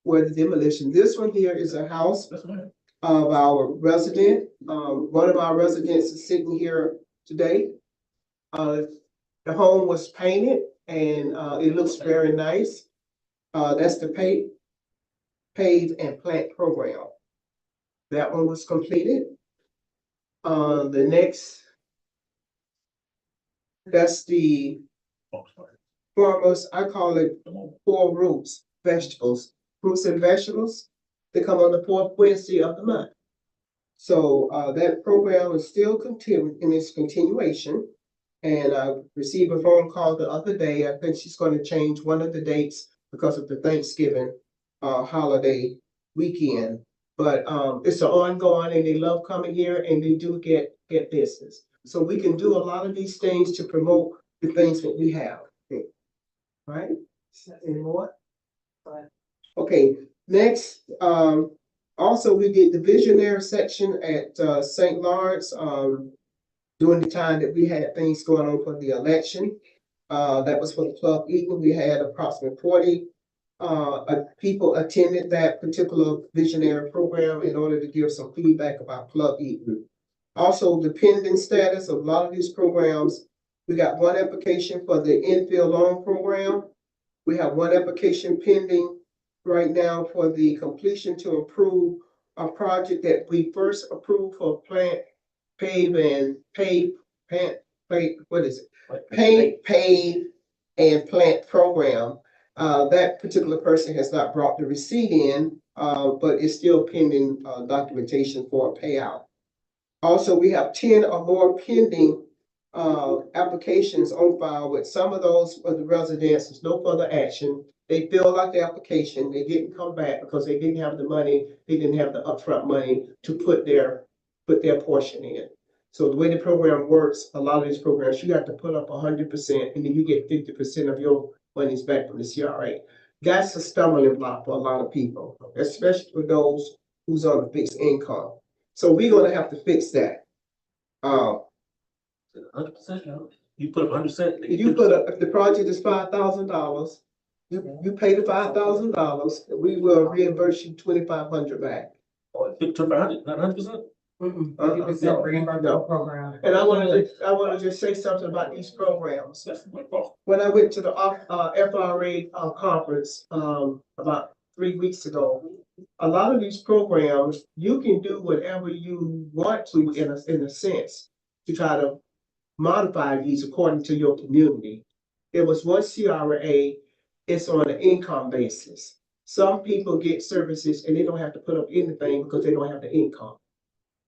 where the demolition. This one here is a house of our resident. One of our residents is sitting here today. The home was painted and it looks very nice. That's the pave and plant program. That one was completed. The next, that's the farmers, I call it 4 roots, vegetables, fruits and vegetables. They come on the 4th Wednesday of the month. So that program is still in its continuation. And I received a phone call the other day. I think she's going to change one of the dates because of the Thanksgiving holiday weekend. But it's an ongoing and they love coming here and they do get business. So we can do a lot of these things to promote the things that we have. Right? Any more? Okay, next, also we did the visionary section at St. Lawrence during the time that we had things going on for the election. That was for the Club Eaton. We had approximately 40 people attended that particular visionary program in order to give some feedback about Club Eaton. Also, the pending status of a lot of these programs. We got one application for the infill loan program. We have one application pending right now for the completion to approve a project that we first approved for plant, pave, and pave, what is it? Paint, pave, and plant program. That particular person has not brought the receipt in, but is still pending documentation for a payout. Also, we have 10 or more pending applications on file. With some of those for the residents, there's no further action. They filled out the application. They didn't come back because they didn't have the money. They didn't have the upfront money to put their portion in. So the way the program works, a lot of these programs, you have to put up 100% and then you get 50% of your monies back from the CRA. That's a stumbling block for a lot of people, especially for those who's on a fixed income. So we're gonna have to fix that. 100%. You put up 100%. You put up, if the project is $5,000, you pay the $5,000, we will reimburse you 2,500 back. 2,500, not 100%. 50% reimbursement program. And I wanna just say something about these programs. When I went to the FRA conference about 3 weeks ago, a lot of these programs, you can do whatever you want to in a sense to try to modify these according to your community. There was one CRA, it's on an income basis. Some people get services and they don't have to put up anything because they don't have the income.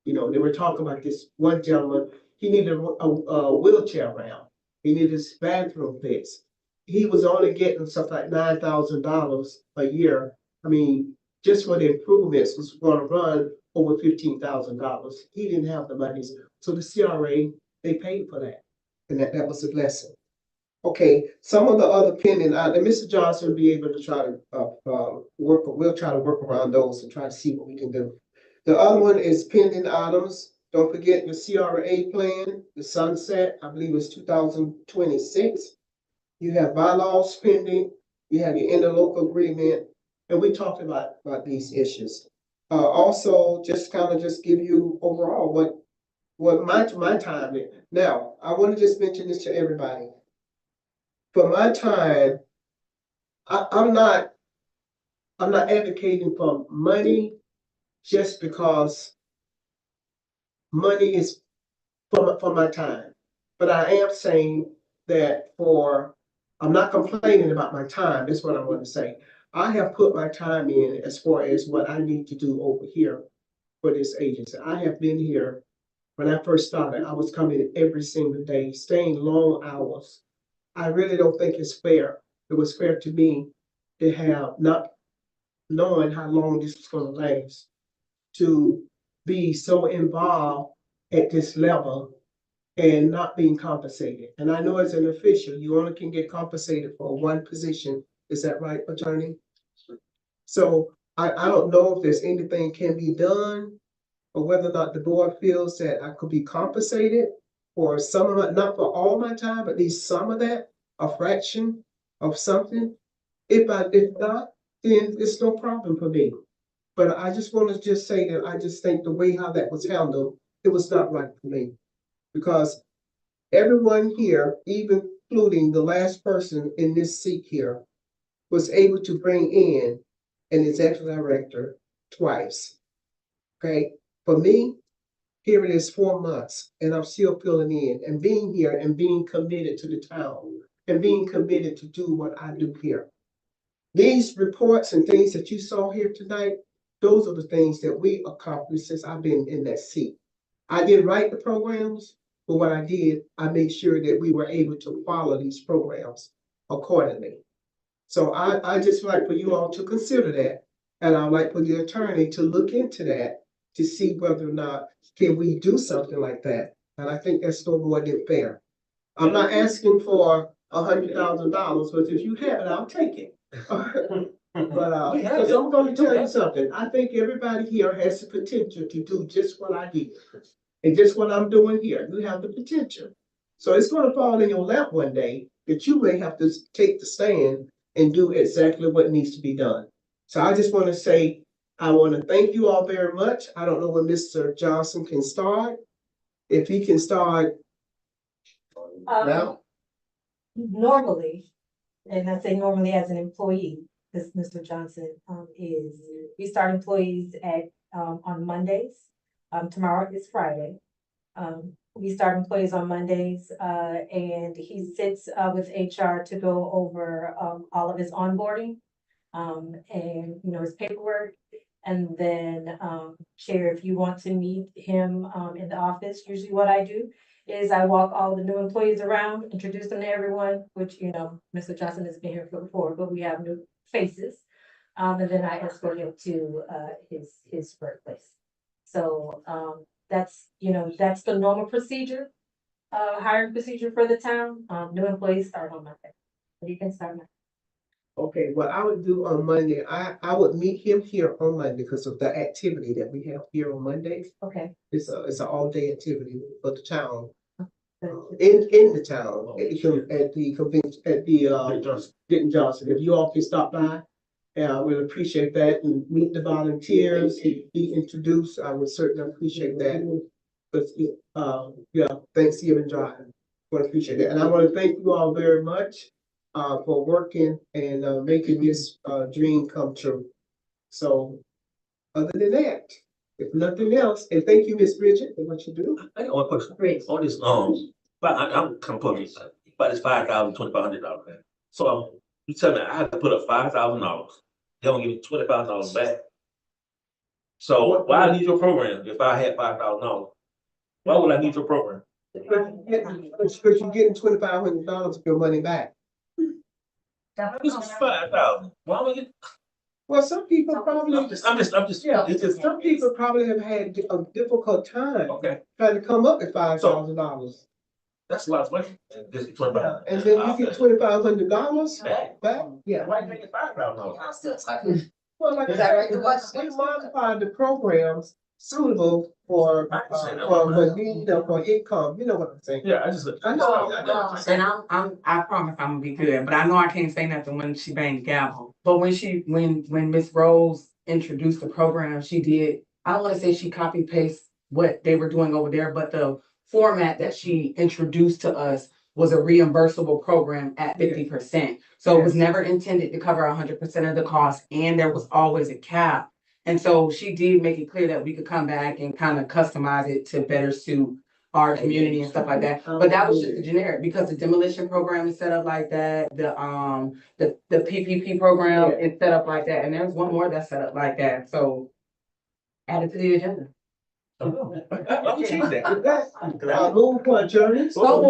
You know, they were talking about this one gentleman, he needed a wheelchair ramp. He needed his bathroom fixed. He was only getting something like $9,000 a year. I mean, just for the improvements was gonna run over $15,000. He didn't have the money. So the CRA, they paid for that. And that was a blessing. Okay, some of the other pending, and Mr. Johnson will be able to try to we'll try to work around those and try to see what we can do. The other one is pending items. Don't forget your CRA plan, the sunset, I believe it's 2026. You have bylaws pending, you have your interlocal agreement, and we talked about these issues. Also, just kind of just give you overall what my time is. Now, I want to just mention this to everybody. For my time, I'm not advocating for money just because money is for my time. But I am saying that I'm not complaining about my time. That's what I want to say. I have put my time in as far as what I need to do over here for this agency. I have been here, when I first started, I was coming in every single day, staying long hours. I really don't think it's fair. It was fair to me to have not knowing how long this was going to last, to be so involved at this level and not being compensated. And I know as an official, you only can get compensated for one position. Is that right, attorney? So I don't know if there's anything can be done or whether or not the board feels that I could be compensated for some of it, not for all my time, but at least some of that, a fraction of something. If not, then it's no problem for me. But I just want to just say that I just think the way how that was handled, it was not right for me. Because everyone here, even including the last person in this seat here, was able to bring in an executive director twice. Okay, for me, here it is 4 months and I'm still filling in and being here and being committed to the town and being committed to do what I do here. These reports and things that you saw here tonight, those are the things that we accomplished since I've been in that seat. I didn't write the programs, but what I did, I made sure that we were able to follow these programs accordingly. So I just like for you all to consider that And I'd like for the attorney to look into that to see whether or not can we do something like that. And I think that's no more than fair. I'm not asking for $100,000, but if you have it, I'll take it. But, because I'm gonna tell you something, I think everybody here has the potential to do just what I did. And just what I'm doing here, you have the potential. So it's gonna fall in your lap one day that you may have to take the stand and do exactly what needs to be done. So I just wanna say, I wanna thank you all very much. I don't know when Mr. Johnson can start. If he can start now. Normally, and I say normally as an employee, this Mr. Johnson, we start employees on Mondays. Tomorrow is Friday. We start employees on Mondays, and he sits, with HR to go over, all of his onboarding, and, his paperwork. And then, Chair, if you want to meet him, in the office, usually what I do is I walk all the new employees around, introduce them to everyone, which, Mr. Johnson has been here before, but we have new faces. And then I escort him to, his workplace. So, that's the normal procedure, hiring procedure for the town. New employees start on Monday. You can start now. Okay, what I would do on Monday, I would meet him here on Monday because of the activity that we have here on Mondays. Okay. It's an all-day activity for the town. In the town, at the convention, at the Denton Johnson. If you all can stop by, I would appreciate that and meet the volunteers, be introduced. I would certainly appreciate that. But Thanksgiving drive, would appreciate that. And I want to thank you all very much for working and making this dream come true. So, other than that, if nothing else, and thank you, Miss Bridget, for what you do. I got one question. Great. On this, but I'm kind of putting about this $5,000, $2,500. So you tell me I have to put up $5,000. They don't give me $25 back. So why I need your program if I had $5,000? Why would I need your program? Because you're getting $2,500 of your money back. This is $5,000. Why would I get? Well, some people probably. I'm just. Yeah, It's just. some people probably have had a difficult time Okay, trying to come up with $5,000. that's a lot of money. This is $25. And then you get $2,500 back. Yeah. Why you get $5,000? Well, like I said, we modify the programs suitable for need or for income. You know what I'm saying? Yeah, I just. I know. And I promise I'm gonna be good, but I know I can't say nothing when she banged the gavel. But when Miss Rose introduced the program, she did, I don't wanna say she copy paste what they were doing over there, but the format that she introduced to us was a reimbursable program at 50%. So it was never intended to cover 100% of the cost, and there was always a cap. And so she did make it clear that we could come back and kind of customize it to better suit our community and stuff like that. But that was just a generic, because the demolition program is set up like that, the PPP program is set up like that, and there's one more that's set up like that. So add it to the agenda. I'm gonna change that. Move for adjournment. So